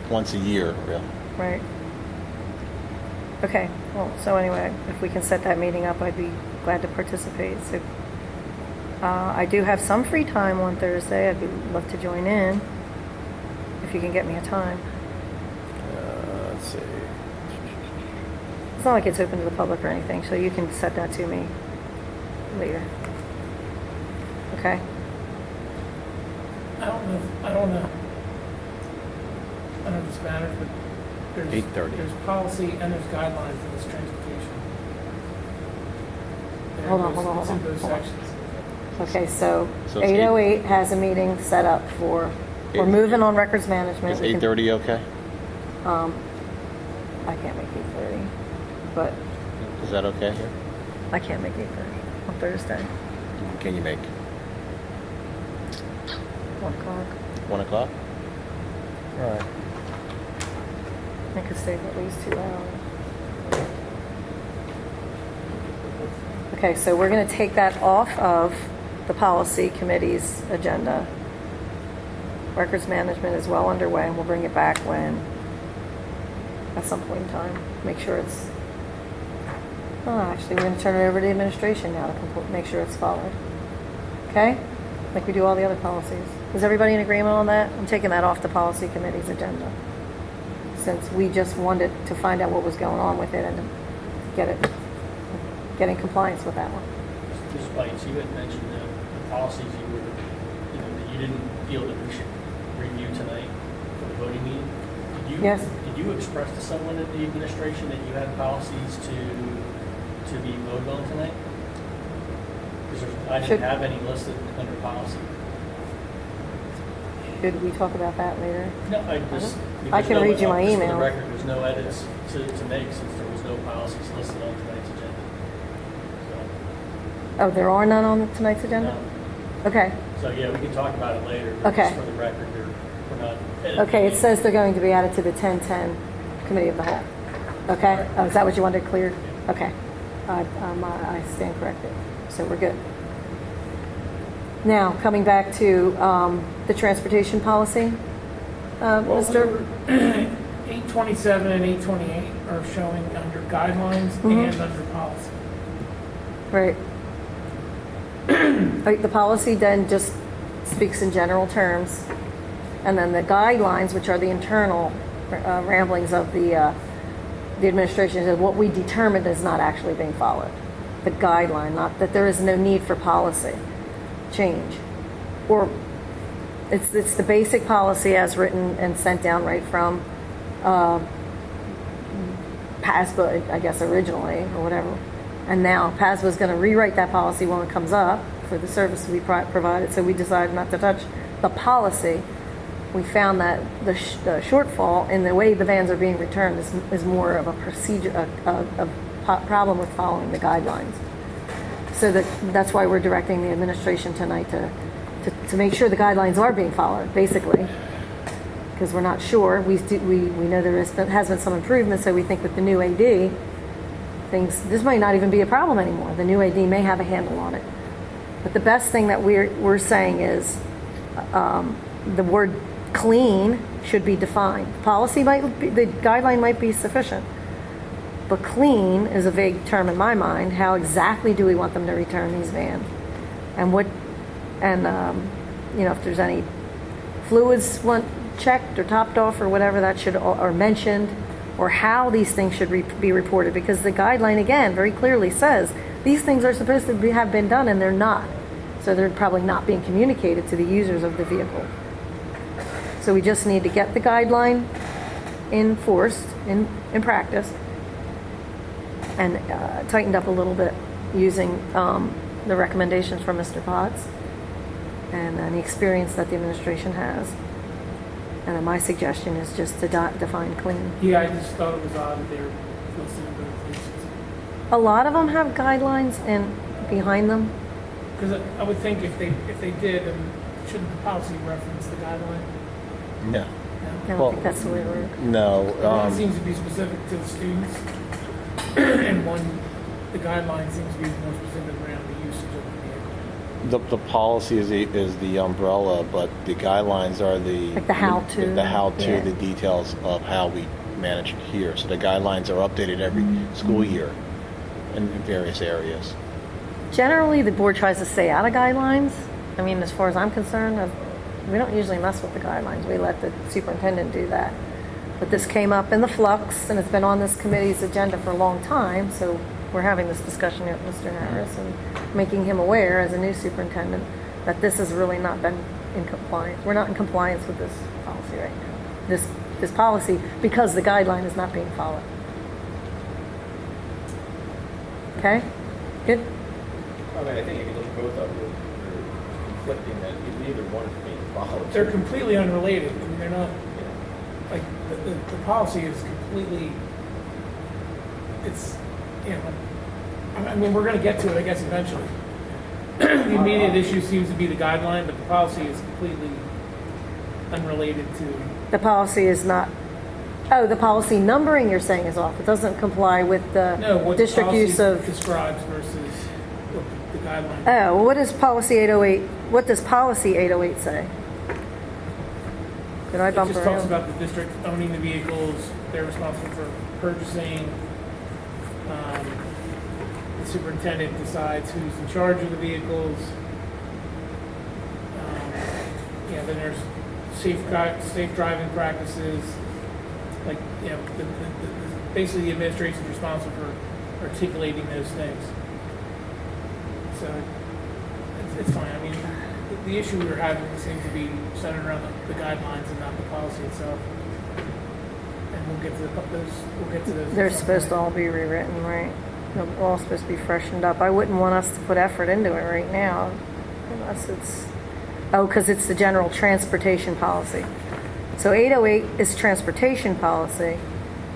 once a year, really. Right. Okay, well, so anyway, if we can set that meeting up, I'd be glad to participate. So I do have some free time on Thursday. I'd love to join in if you can get me a time. Let's see. It's not like it's open to the public or anything, so you can set that to me later. Okay? I don't know if this matters, but there's 8:30. There's policy and there's guidelines for this transportation. And Hold on, it's- hold on, It's in hold on, both hold on. sections. Okay, so So it's 8:08 has a meeting set up for, we're moving on records management. Is We can- 8:30 okay? I can't make 8:30, but Is that okay here? I can't make 8:30 on Thursday. Can you make 1 o'clock. 1 o'clock? All right. I could stay for at least 2 hours. Okay, so we're going to take that off of the policy committee's agenda records management is well underway, and we'll bring it back when, at some point in time, make sure it's, actually, we're gonna turn it over to the administration now to make sure it's followed. Okay? Like we do all the other policies. Is everybody in agreement on that? I'm taking that off the policy committee's agenda, since we just wanted to find out what was going on with it and to get in compliance with that one. Just Bites, you had mentioned the policies you were, that you didn't feel that we should review tonight for the voting meeting. Yes. Did you express to someone at the administration that you had policies to be voted on tonight? Because I didn't have any listed under policy. Should we talk about that later? No, I just. I can read you my just for email. the record, there's no edits to make since there was no policies listed on tonight's agenda. Oh, there are none on tonight's So, agenda? no. Okay. So, yeah, we can talk about it later. But Okay. just for the record, we're not. Okay, it says they're going to be added to the 1010 Committee of the Whole. Okay? Oh, is that what you wanted cleared? Okay. I stand corrected. So we're good. Now, coming back to the transportation policy, Mr. 827 and 828 are showing under guidelines and under policy. Right. Like, the policy then just speaks in general terms, and then the guidelines, which are the internal ramblings of the administration, is what we determined is not actually being followed. The guideline, not that there is no need for policy change, or it's the basic policy as written and sent down right from PASBA, I guess originally, or whatever. And now PASBA is going to rewrite that policy when it comes up for the service we provided. So we decided not to touch the policy. We found that the shortfall in the way the vans are being returned is more of a procedure, a problem with following the guidelines. So that's why we're directing the administration tonight to make sure the guidelines are being followed, basically, because we're not sure. We know there has been some improvement, so we think with the new AD, this might not even be a problem anymore. The new AD may have a handle on it. But the best thing that we're saying is the word clean should be defined. The guideline might be sufficient, but clean is a vague term in my mind. How exactly do we want them to return these vans? And if there's any fluids checked or topped off or whatever, that should, or mentioned, or how these things should be reported, because the guideline, again, very clearly says these things are supposed to have been done, and they're not. So they're probably not being communicated to the users of the vehicle. So we just need to get the guideline enforced in practice and tightened up a little bit using the recommendations from Mr. Potts and the experience that the administration has. And then my suggestion is just to define clean. Yeah, I just thought it was odd that they were listed in both places. A lot of them have guidelines behind them. Because I would think if they did, then shouldn't the policy reference the guideline? No. I don't Well, think that's the way it works. No. One seems to be specific to the students, and the guideline seems to be more specific around the usage of the vehicle. The policy is the umbrella, but the guidelines are Like the how-to. The how-to, Yeah. the details of how we manage it here. So the guidelines are updated every school year in various areas. Generally, the board tries to stay out of guidelines. I mean, as far as I'm concerned, we don't usually mess with the guidelines. We let the superintendent do that. But this came up in the flux, and it's been on this committee's agenda for a long time, so we're having this discussion here with Mr. Harris and making him aware as a new superintendent that this has really not been in compliance. We're not in compliance with this policy right now. This policy, because the guideline is not being followed. Okay? Good? I mean, I think you can look at both of them. They're conflicting that neither one is being followed. They're completely unrelated. I mean, they're not, like, the policy is completely, it's, I mean, we're going to get to it, I guess, eventually. The immediate issue seems to be the guideline, but the policy is completely unrelated to. The policy is not, the policy numbering you're saying is off. It doesn't comply with No, the what the district policy use of. describes versus what the guideline. Oh, well, what does policy 808 say? Could I bump It just talks around? about the district owning the vehicles, they're responsible for purchasing. The superintendent decides who's in charge of the vehicles. Yeah, then there's safe driving practices, like, you know, basically the administration's responsible for articulating those things. So it's fine. I mean, the issue we're having seems to be centered around the guidelines and not the policy itself. And we'll get to those. They're supposed to all be rewritten, right? They're all supposed to be freshened up. I wouldn't want us to put effort into it right now unless it's, because it's the general transportation policy. So 808 is transportation policy.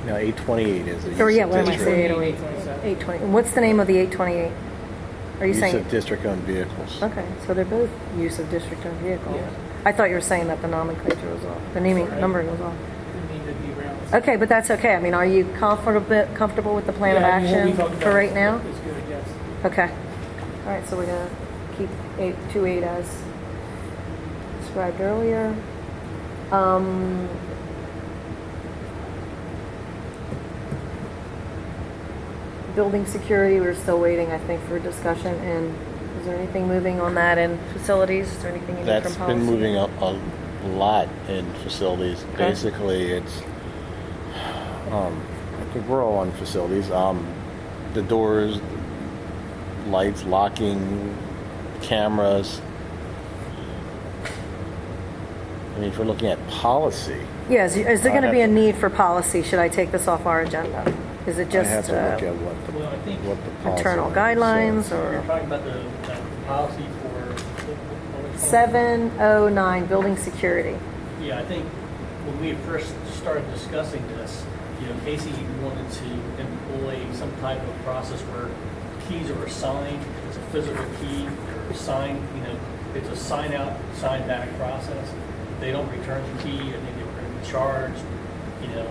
No, 828 is the use Or yeah, of what am I district- saying? 808. 820. And what's the name of the 828? Are you Use saying? of district-owned vehicles. Okay, so they're both use of district-owned vehicles. Yeah. I thought you were saying that the nomenclature was off, the naming, Right. numbering was off. Didn't mean to derail us. Okay, but that's okay. I mean, are you comfortable with the plan of Yeah, I mean, what we action talked for about right now? is good, yes. Okay. All right, so we're gonna keep 828 as described earlier. Building security, we're still waiting, I think, for discussion. And is there anything moving on that in facilities? Is there anything you need from That's policy? been moving a lot in facilities. Okay. Basically, it's, I think we're all on facilities. The doors, lights, locking, cameras. I mean, if we're looking at policy, Yeah, is there going to I'd be a have to- need for policy? Should I take this off our agenda? Is it I just have to look at Well, I think what the policy internal language guidelines says. You're or talking about the policy for. 709 building security? Yeah, I think when we first started discussing this, you know, Casey wanted to employ some type of process where keys are assigned. It's a physical key, they're assigned, you know, it's a sign out, sign back process. If they don't return the key, I think they're going to be charged. You know,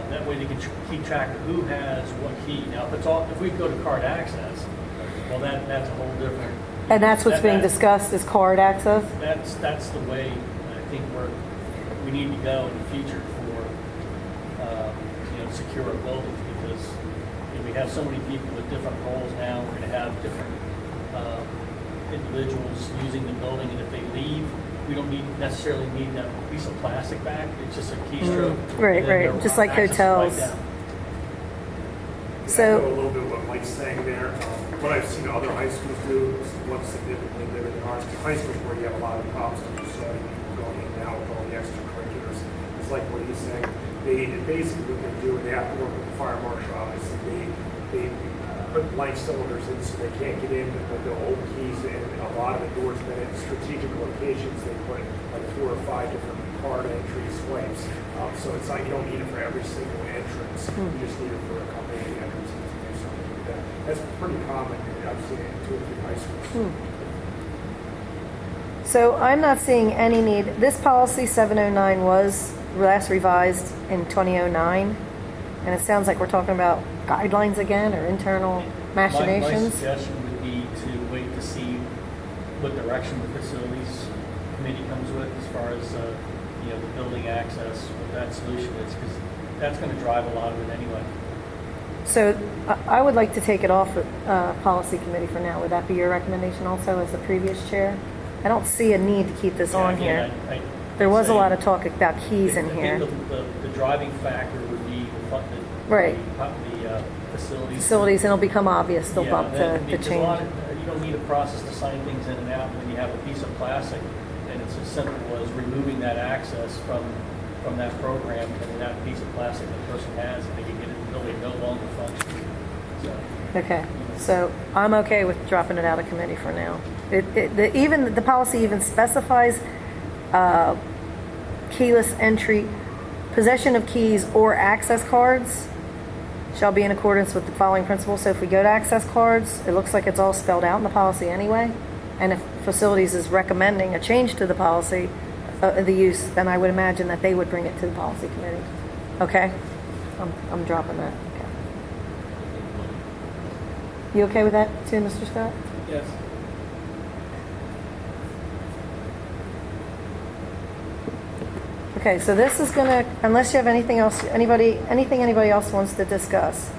that way they can keep track of who has what key. Now, if we go to card access, well, that's a whole different. And that's what's being that's- discussed is card access? That's the way I think we need to go in the future for, you know, secure buildings, because, you know, we have so many people with different roles now. We're going to have different individuals using the building, and if they leave, we don't necessarily need that piece of plastic back. It's just a keystroke. Right, and then right, their just like access is hotels. right down. I know a So, little bit what Mike's saying there. What I've seen other high schools do is one significantly bigger than ours. High schools where you have a lot of problems with so many people going in and out with all the extracurriculars. It's like what he's saying. They basically what they do, they have to work with the fire marshal office. They put blank cylinders in so they can't get in with the old keys, and a lot of the doors that at strategic locations they put like 4 or 5 different card entry swipes. So it's like you don't need it for every single entrance. You just need it for a couple of entrances to do something like that. That's pretty common. I've seen it in 2 or 3 high schools. so I'm not seeing any need. This policy 709 was last revised in 2009, and it sounds like we're talking about guidelines again or internal My machinations. suggestion would be to wait to see what direction the facilities committee comes with as far as, you know, the building access, what that solution is, because that's going to drive a lot of it anyway. So I would like to take it off policy committee for now. Would that be your recommendation also as the previous chair? I don't see a need to keep this on here. Again, I- There was a say- lot of talk about keys in I think here. the driving factor would be Right. the facilities. Facilities, and it'll become obvious. They'll Yeah, bump then- the because a change. lot of- you don't need a process to sign things in and out when you have a piece of plastic, and it's as simple as removing that access from that program, and then that piece of plastic the person has, and they can get it in the building, no longer functions. So, Okay, so I'm okay with dropping it out of committee for now. Even the policy even specifies keyless entry, possession of keys or access cards shall be in accordance with the following principles. So if we go to access cards, it looks like it's all spelled out in the policy anyway. And if facilities is recommending a change to the policy, the use, then I would imagine that they would bring it to the policy committee. Okay? I'm dropping that. Okay. You okay with that too, Mr. Scott? Yes. Okay, so this is gonna, unless you have anything else, anything anybody else wants to discuss,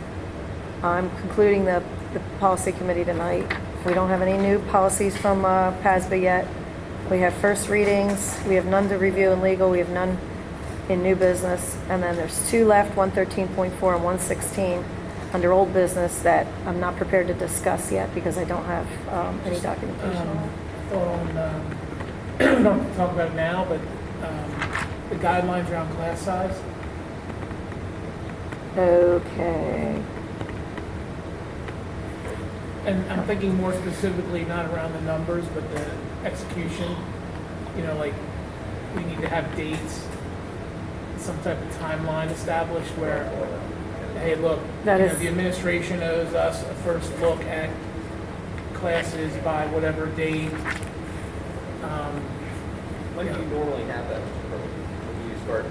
I'm concluding the policy committee tonight. We don't have any new policies from PASBA yet. We have first readings, we have none to review in legal, we have none in new business, and then there's two left, 113.4 and 116, under old business that I'm not prepared to discuss yet because I don't have any documentation on it. Thought on, we don't have to talk about it now, but the guidelines around class size. Okay. And I'm thinking more specifically, not around the numbers, but the execution. You know, like, we need to have dates, some type of timeline established where, hey, look, That you know, is- the administration owes us a first look at classes by whatever date. When do you normally have that, Mr. Curley? When you start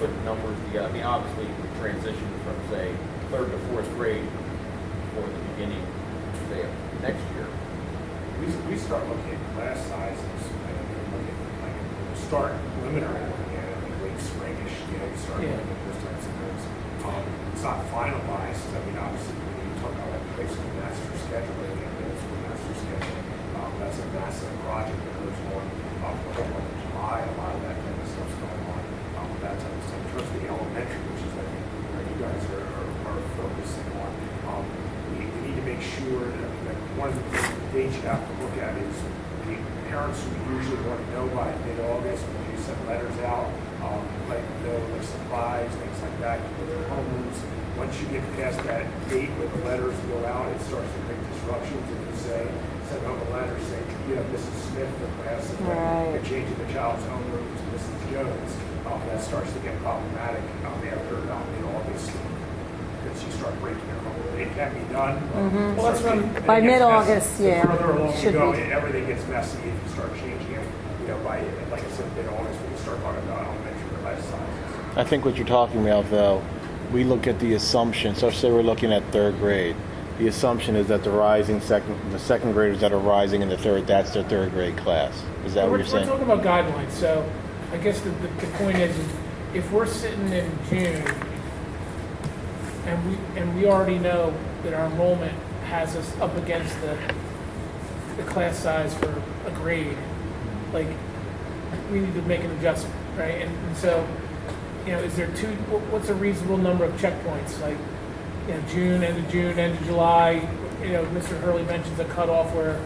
putting numbers together? I mean, obviously, we transition from, say, 3rd to 4th grade for the beginning, say, of next year. We start looking at class sizes, and look at, like, start preliminary looking at it, like late springish, you know, you start Yeah. looking at those types of things. It's not finalized, I mean, obviously, when you talk about like high school master scheduling and middle school master scheduling, that's a massive project that goes on, for the month of July, a lot of that kind of stuff's going on, that type of stuff. In terms of the elementary, which is, I think, where you guys are focusing on, we need to make sure that, like, one of the dates you have to look at is the parents who usually want to know by mid-August, when you send letters out, like, like supplies, things like that, for their homes. Once you get past that date where the letters go out, it starts to bring disruptions. If you say, send out a letter saying, you know, Mrs. Smith for class, and Right. you're changing the child's homeroom to Mrs. Jones, that starts to get problematic after mid-August. Because you start breaking your home. It can be done. Well, that's when- By mid-August, yeah, The further along you should go, be. everything gets messy if you start changing it, you know, by, like I said, mid-August, when you start talking about elementary class sizes. I think what you're talking about, though, we look at the assumption. So say we're looking at 3rd grade. The assumption is that the second graders that are rising in the third, that's their 3rd grade class. Is that what We're you're saying? talking about guidelines, so I guess the point is if we're sitting in June and we already know that our enrollment has us up against the class size for a grade, like, we need to make an adjustment, right? And so, you know, is there what's a reasonable number of checkpoints? Like, you know, June, end of July, you know, Mr. Hurley mentions a cutoff where,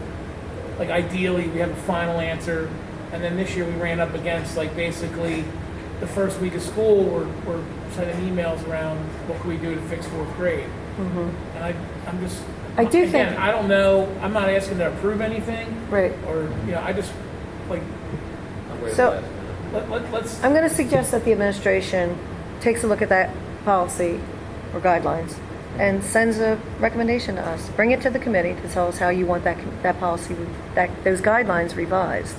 like, ideally we have a final answer, and then this year we ran up against, like, basically the first week of school we're sending emails around what can we do to fix 4th grade. And I'm just, I do again, think- I don't know, I'm not asking to approve anything, Right. or, you know, I just, like, I'll wait So- till last minute. let's, I'm going to suggest that the administration takes a look at that policy or guidelines and sends a recommendation to us. Bring it to the committee to tell us how you want that policy, those guidelines revised.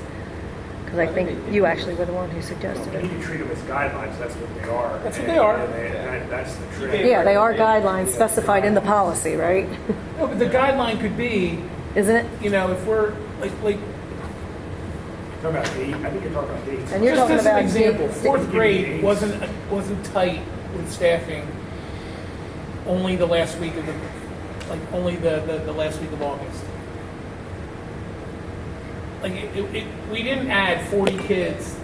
Because I think you actually were the one who suggested When it. you treat them as guidelines, that's what they are. That's what they are. And that's the trick. Yeah, they are guidelines specified in the policy, right? no, but the guideline could be, Isn't it? you know, if we're, like, Talking about date, I think you're talking about dates. And you're just talking as an about example, dates. 4th grade Dates. wasn't tight with staffing only the last week of only the last week of August. Like, we didn't add 40 kids,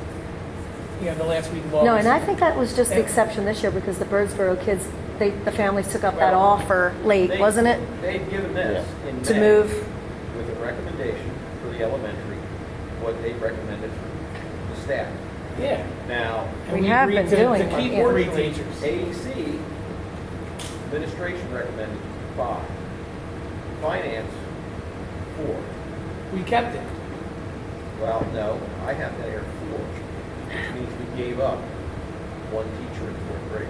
you know, the last week of August. No, and I think that was just the Yeah. exception this year because the Birdsboro kids, the families took up that Well, offer late, They- wasn't it? They've given this in To May move. with a recommendation for the elementary, what they recommended for the staff. Yeah. Now, And We have agreed been doing to it, keep yeah. 3 teachers. AEC, administration recommended 5. Finance, 4. We kept it. Well, no, I have that here 4, which means we gave up 1 teacher in 4th grade.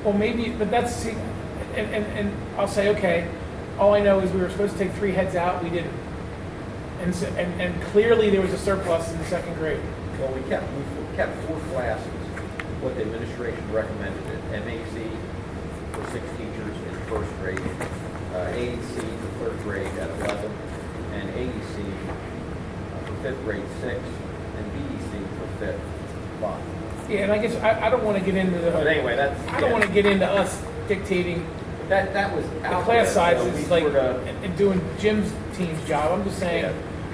Well, maybe, but that's, see, and I'll say, okay, all I know is we were supposed to take 3 heads out, we didn't. And clearly there was a surplus in the 2nd grade. Well, we kept 4 classes, what the administration recommended at MAC for 6 teachers in 1st grade, AEC for 3rd grade at 11, and AEC for 5th grade 6, and BEC for 5th spot. Yeah, and I guess I don't want to get into But the, anyway, that's. I don't want to get into us dictating That was the out class there, so sizes, we like, sort of- and doing Jim's team's job. I'm just saying,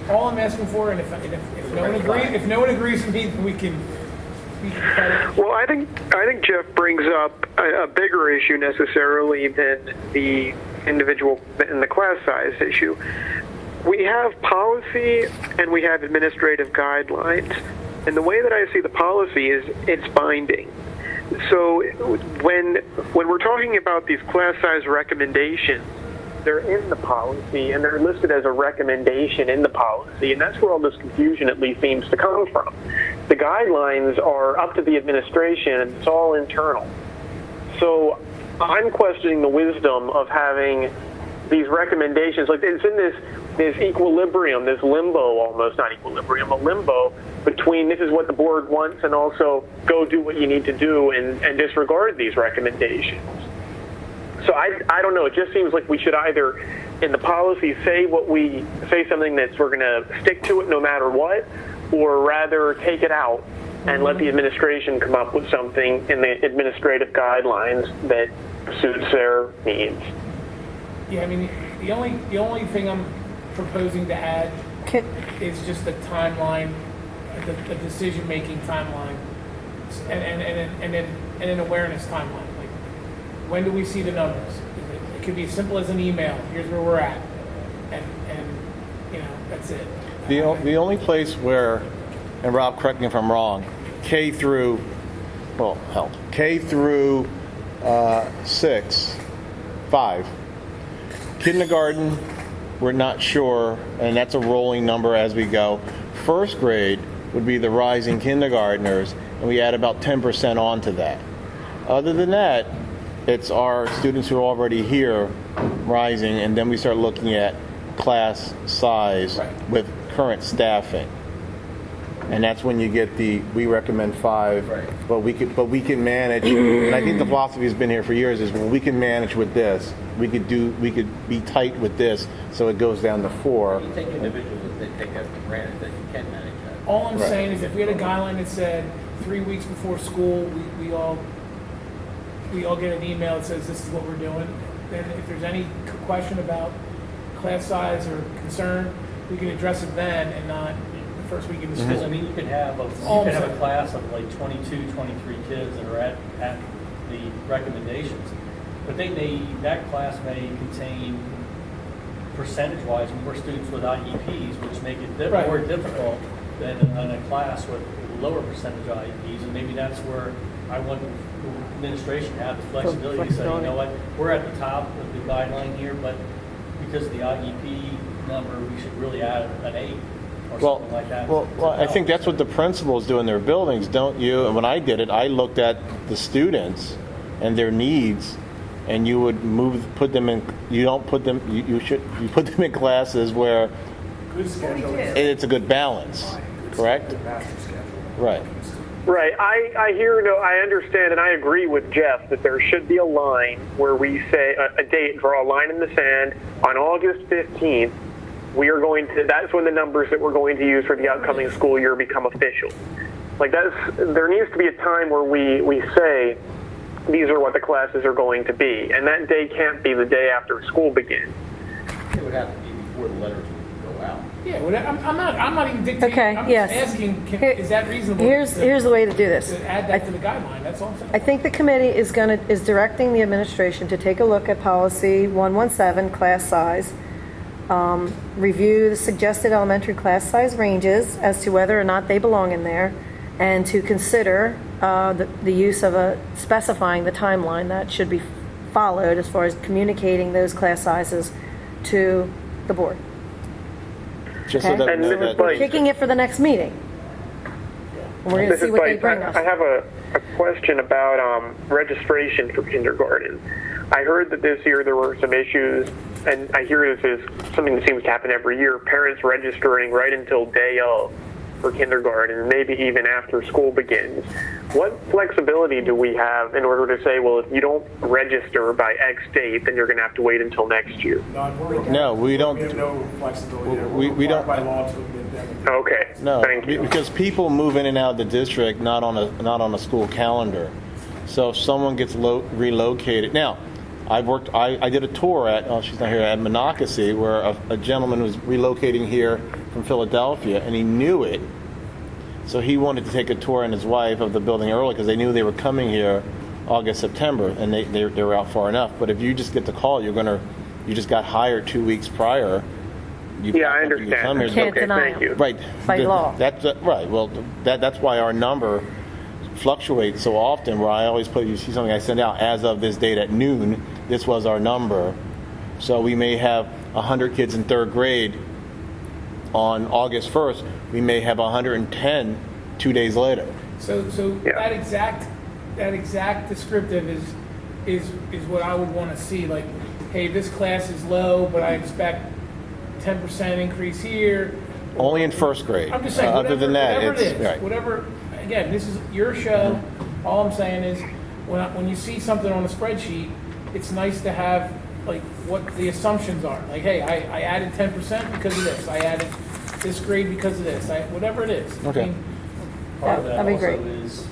all I'm asking for, and if no one agrees, if no one agrees with me, then we can cut it. Well, I think Jeff brings up a bigger issue necessarily than the individual and the class size issue. We have policy and we have administrative guidelines. And the way that I see the policy is it's binding. So when we're talking about these class size recommendations, they're in the policy and they're listed as a recommendation in the policy, and that's where all this confusion at least seems to come from. The guidelines are up to the administration and it's all internal. So I'm questioning the wisdom of having these recommendations. Like, it's in this equilibrium, this limbo, almost not equilibrium, a limbo between this is what the board wants and also go do what you need to do and disregard these recommendations. So I don't know. It just seems like we should either, in the policy, say something that's we're going to stick to it no matter what, or rather take it out and let the administration come up with something in the administrative guidelines that suits their needs. Yeah, I mean, the only thing I'm proposing to add is just a timeline, the decision-making timeline, and an awareness timeline. Like, when do we see the numbers? It could be as simple as an email. Here's where we're at, and that's it. The only place where, and Rob, correct me if I'm wrong, K through 5, kindergarten, we're not sure, and that's a rolling number as we go. First grade would be the rising kindergartners, and we add about 10% onto that. Other than that, it's our students who are already here rising, and then we start looking at class size with current staffing. And that's when you get we recommend 5, Right. but we can manage. And I think the philosophy has been here for years is, well, we can manage with this. We could be tight with this, so it goes down to 4. You take individuals that they take that for granted, that you can manage that. All I'm Right. saying is, if we had a guideline that said 3 weeks before school, we all get an email that says this is what we're doing, then if there's any question about class size or concern, we can address it then and not the first week of the Because, school. I mean, you could have All a I'm class of like 22, 23 kids that are at the recommendations. But that class may contain, percentage-wise, more students with IEPs, which make it Right. more difficult than in a class with lower percentage IEPs. And maybe that's where I want the administration to have the flexibility to say, you know what, we're at the top of the guideline here, but because of the IEP number, we should really add an 8 or something like that. Well, I think that's what the principals do in their buildings, don't you? And when I did it, I looked at the students and their needs, and you would put them in. You don't put them. You put them in classes where Good schedule. it's a good balance, correct? Good master schedule. Right. Right. I understand, and I agree with Jeff that there should be a line where we say a date, draw a line in the sand on August 15th. That's when the numbers that we're going to use for the upcoming school year become official. Like, there needs to be a time where we say these are what the classes are going to be, and that day can't be the day after school begins. It would have to be before the letters would go out. Yeah, well, I'm not even dictating. Okay, I'm yes. just asking, Here- is that reasonable? Here's the way to do this. To add that to the guideline, that's all I'm saying. I think the committee is directing the administration to take a look at policy 117, class size, review the suggested elementary class size ranges as to whether or not they belong in there, and to consider the use of specifying the timeline that should be followed as far as communicating those class sizes to the board. Just so Okay. that And we know Mrs. that. Blake, Kicking it for the next meeting. And we're going to see Mrs. what they Blake, bring us. I have a question about registration for kindergarten. I heard that this year there were some issues, and I hear this is something that seems to happen every year, parents registering right until day of for kindergarten, maybe even after school begins. What flexibility do we have in order to say, well, if you don't register by X date, then you're going to have to wait until next year? No, No, we don't. We have no flexibility there. We We're don't- required by law to admit them Okay. No, Thank you. because people move in and out of the district not on a school calendar. So if someone gets relocated, now I did a tour at she's not here at Monocacy where a gentleman was relocating here from Philadelphia and he knew it, so he wanted to take a tour and his wife of the building early because they knew they were coming here August, September, and they were out far enough. But if you just get the call, you just got hired 2 weeks prior. Yeah, I understand. You can't Okay, deny thank them. you. Right. By law. That's right. Well, that's why our number fluctuates so often. Where I always put, you see something I send out as of this date at noon. This was our number. So we may have 100 kids in third grade on August 1st. We may have 110 2 days later. So Yeah. that exact descriptive is what I would want to see. Like, hey, this class is low, but I expect 10% increase here. Only in first grade. I'm just saying, Other than that, whatever it's it is, right. whatever. Again, this is your show. All I'm saying is, when you see something on a spreadsheet, it's nice to have like what the assumptions are. Like, hey, I added 10% because of this. I added this grade because of this. Whatever it is. Okay. I mean, Part of that That'd be also great. is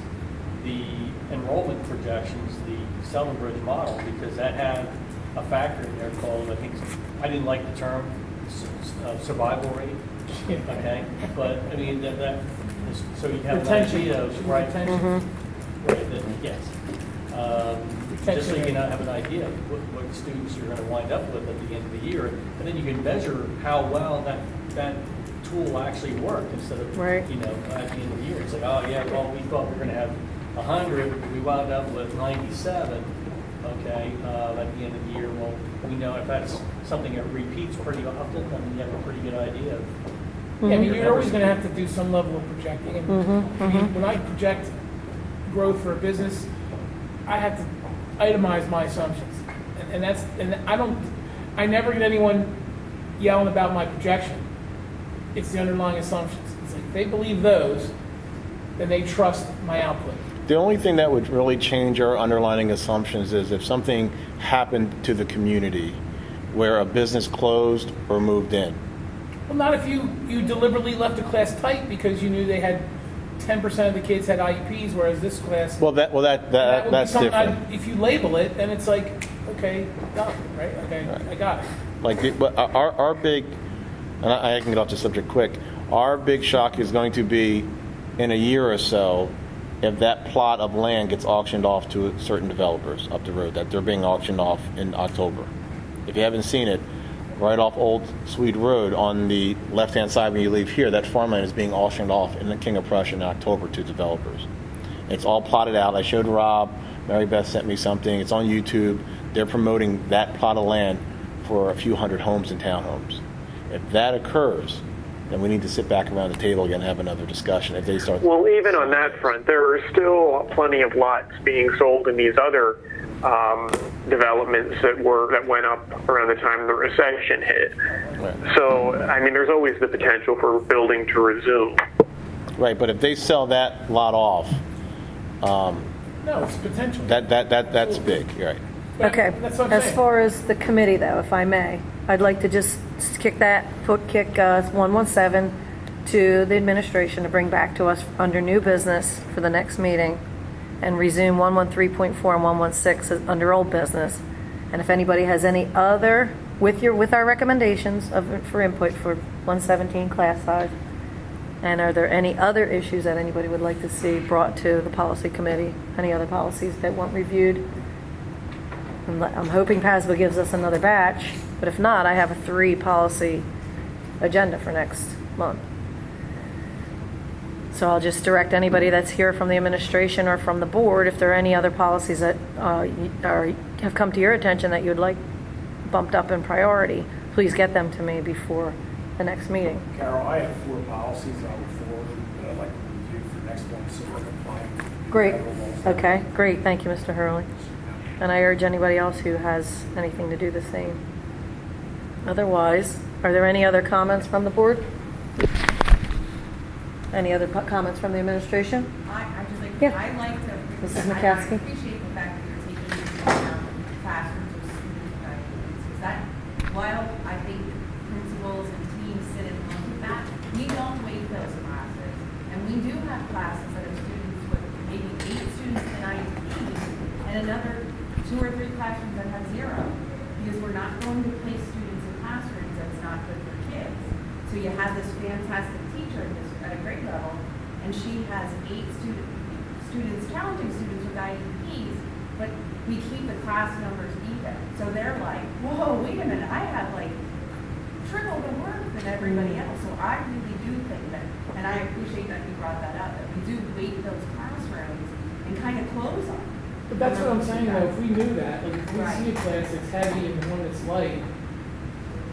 the enrollment projections, the Selden Bridge model, because that had a factor in there called, I think, I didn't like the term survival rate, okay? But, I mean, that is, so you have an Retention. idea of, right? Retention. Right, yes. Just so you can have an idea of what students you're going to wind up with at the end of the year. And then you can measure how well that tool actually worked instead of, Right. at the end of the year. It's like, oh, yeah, well, we thought we were going to have 100, we wound up with 97, okay, at the end of the year. Well, we know if that's something that repeats pretty often, then you have a pretty good idea of. Yeah, I mean, you're always going to have to do some level of projecting. And I mean, when I project growth for a business, I have to itemize my assumptions, and I never get anyone yelling about my projection. It's the underlying assumptions. It's like if they believe those, then they trust my output. The only thing that would really change our underlying assumptions is if something happened to the community where a business closed or moved in. Well, not if you deliberately left a class tight because you knew they had 10% of the kids had IEPs, whereas this class. Well, that would be that's something different. if you label it, then it's like, okay, done, right? Okay, Right. I got it. Like, but our big, and I can get off the subject quick. Our big shock is going to be in a year or so if that plot of land gets auctioned off to certain developers up the road, that they're being auctioned off in October. If you haven't seen it, right off Old Swede Road on the left-hand side when you leave here, that farmland is being auctioned off in the King of Prussia in October to developers. It's all plotted out. I showed Rob. Mary Beth sent me something. It's on YouTube. They're promoting that plot of land for a few hundred homes and townhomes. If that occurs, then we need to sit back around the table again and have another discussion. If they start, Well, even on that front, there are still plenty of lots being sold in these other developments that went up around the time the recession hit. Right. So, I mean, there's always the potential for building to resume. right? But if they sell that lot off, No, it's potential. that's big, right? But Okay, that's what I'm as saying. far as the committee though, if I may, I'd like to just kick 117 to the administration to bring back to us under new business for the next meeting and resume 113.4 and 116 as under old business. And if anybody has any other, with our recommendations for input for 117 class size, and are there any other issues that anybody would like to see brought to the policy committee? Any other policies that weren't reviewed? I'm hoping PASBA gives us another batch, but if not, I have a 3-policy agenda for next month. So I'll just direct anybody that's here from the administration or from the board, if there are any other policies that have come to your attention that you'd like bumped up in priority, please get them to me before the next meeting. Carol, I have 4 policies I will forward that I'd like to review for next one, so we're complying. Great. Okay, great. Thank you, Mr. Hurley. And I urge anybody else who has anything to do the same. Otherwise, are there any other comments from the board? Any other comments from the administration? I just like, Yeah. I like to. Mrs. I McCaskey? appreciate the fact that you're taking into classrooms of student evaluations. Because that, while I think principals and teams sit and look at that, we don't wake that have 0, because we're not going to place students in classrooms that's not good for kids. So you have this fantastic teacher at a grade level, and she has 8 students, challenging students with IEPs, but we keep the class numbers even. So they're like, whoa, wait a minute, I have like triple the work than everybody else. So I really do think that, and I appreciate that you brought that up, that we do weight those classrooms and kind of close them. But that's what I'm saying, though, if we knew that, like, if we Right. see a class that's heavy and one that's light,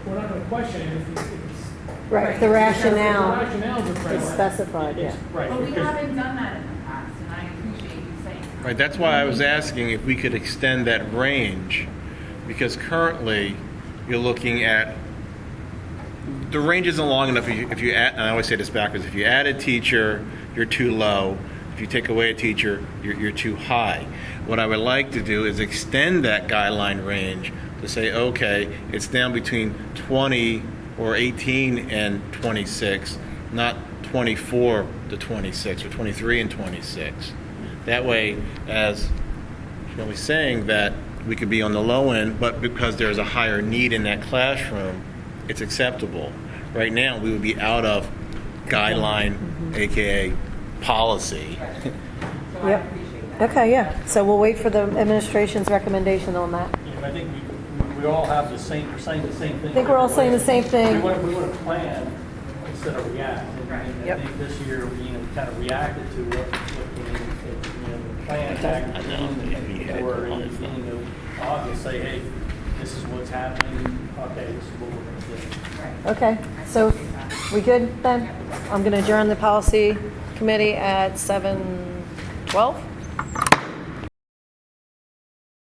we're not gonna question it if it's. Right, if the The rationale rationales are is present. specified, yeah. Right. But we because- haven't done that in the past, and I appreciate you saying that. Right, that's why I was asking if we could extend that range, because currently you're looking at, the range isn't long enough if you add, and I always say this backwards, if you add a teacher, you're too low. If you take away a teacher, you're too high. What I would like to do is extend that guideline range to say, okay, it's down between 20 or 18 and 26, not 24 to 26 or 23 and 26. That way, as Shelley's saying, that we could be on the low end, but because there's a higher need in that classroom, it's acceptable. Right now, we would be out of guideline, AKA policy. So I Yep. appreciate that. Okay, yeah. So we'll wait for the administration's recommendation on that. I think we all have the same, we're saying the same thing. I think we're all saying the same thing. We want to plan instead of react. And Yep. I think this year, we kind of reacted to what the plan back at the beginning or in the beginning of August, say, hey, this is what's happening, okay, this is what we're going to do. Right. Okay, so we good then? I'm going to adjourn the policy committee at 7:12.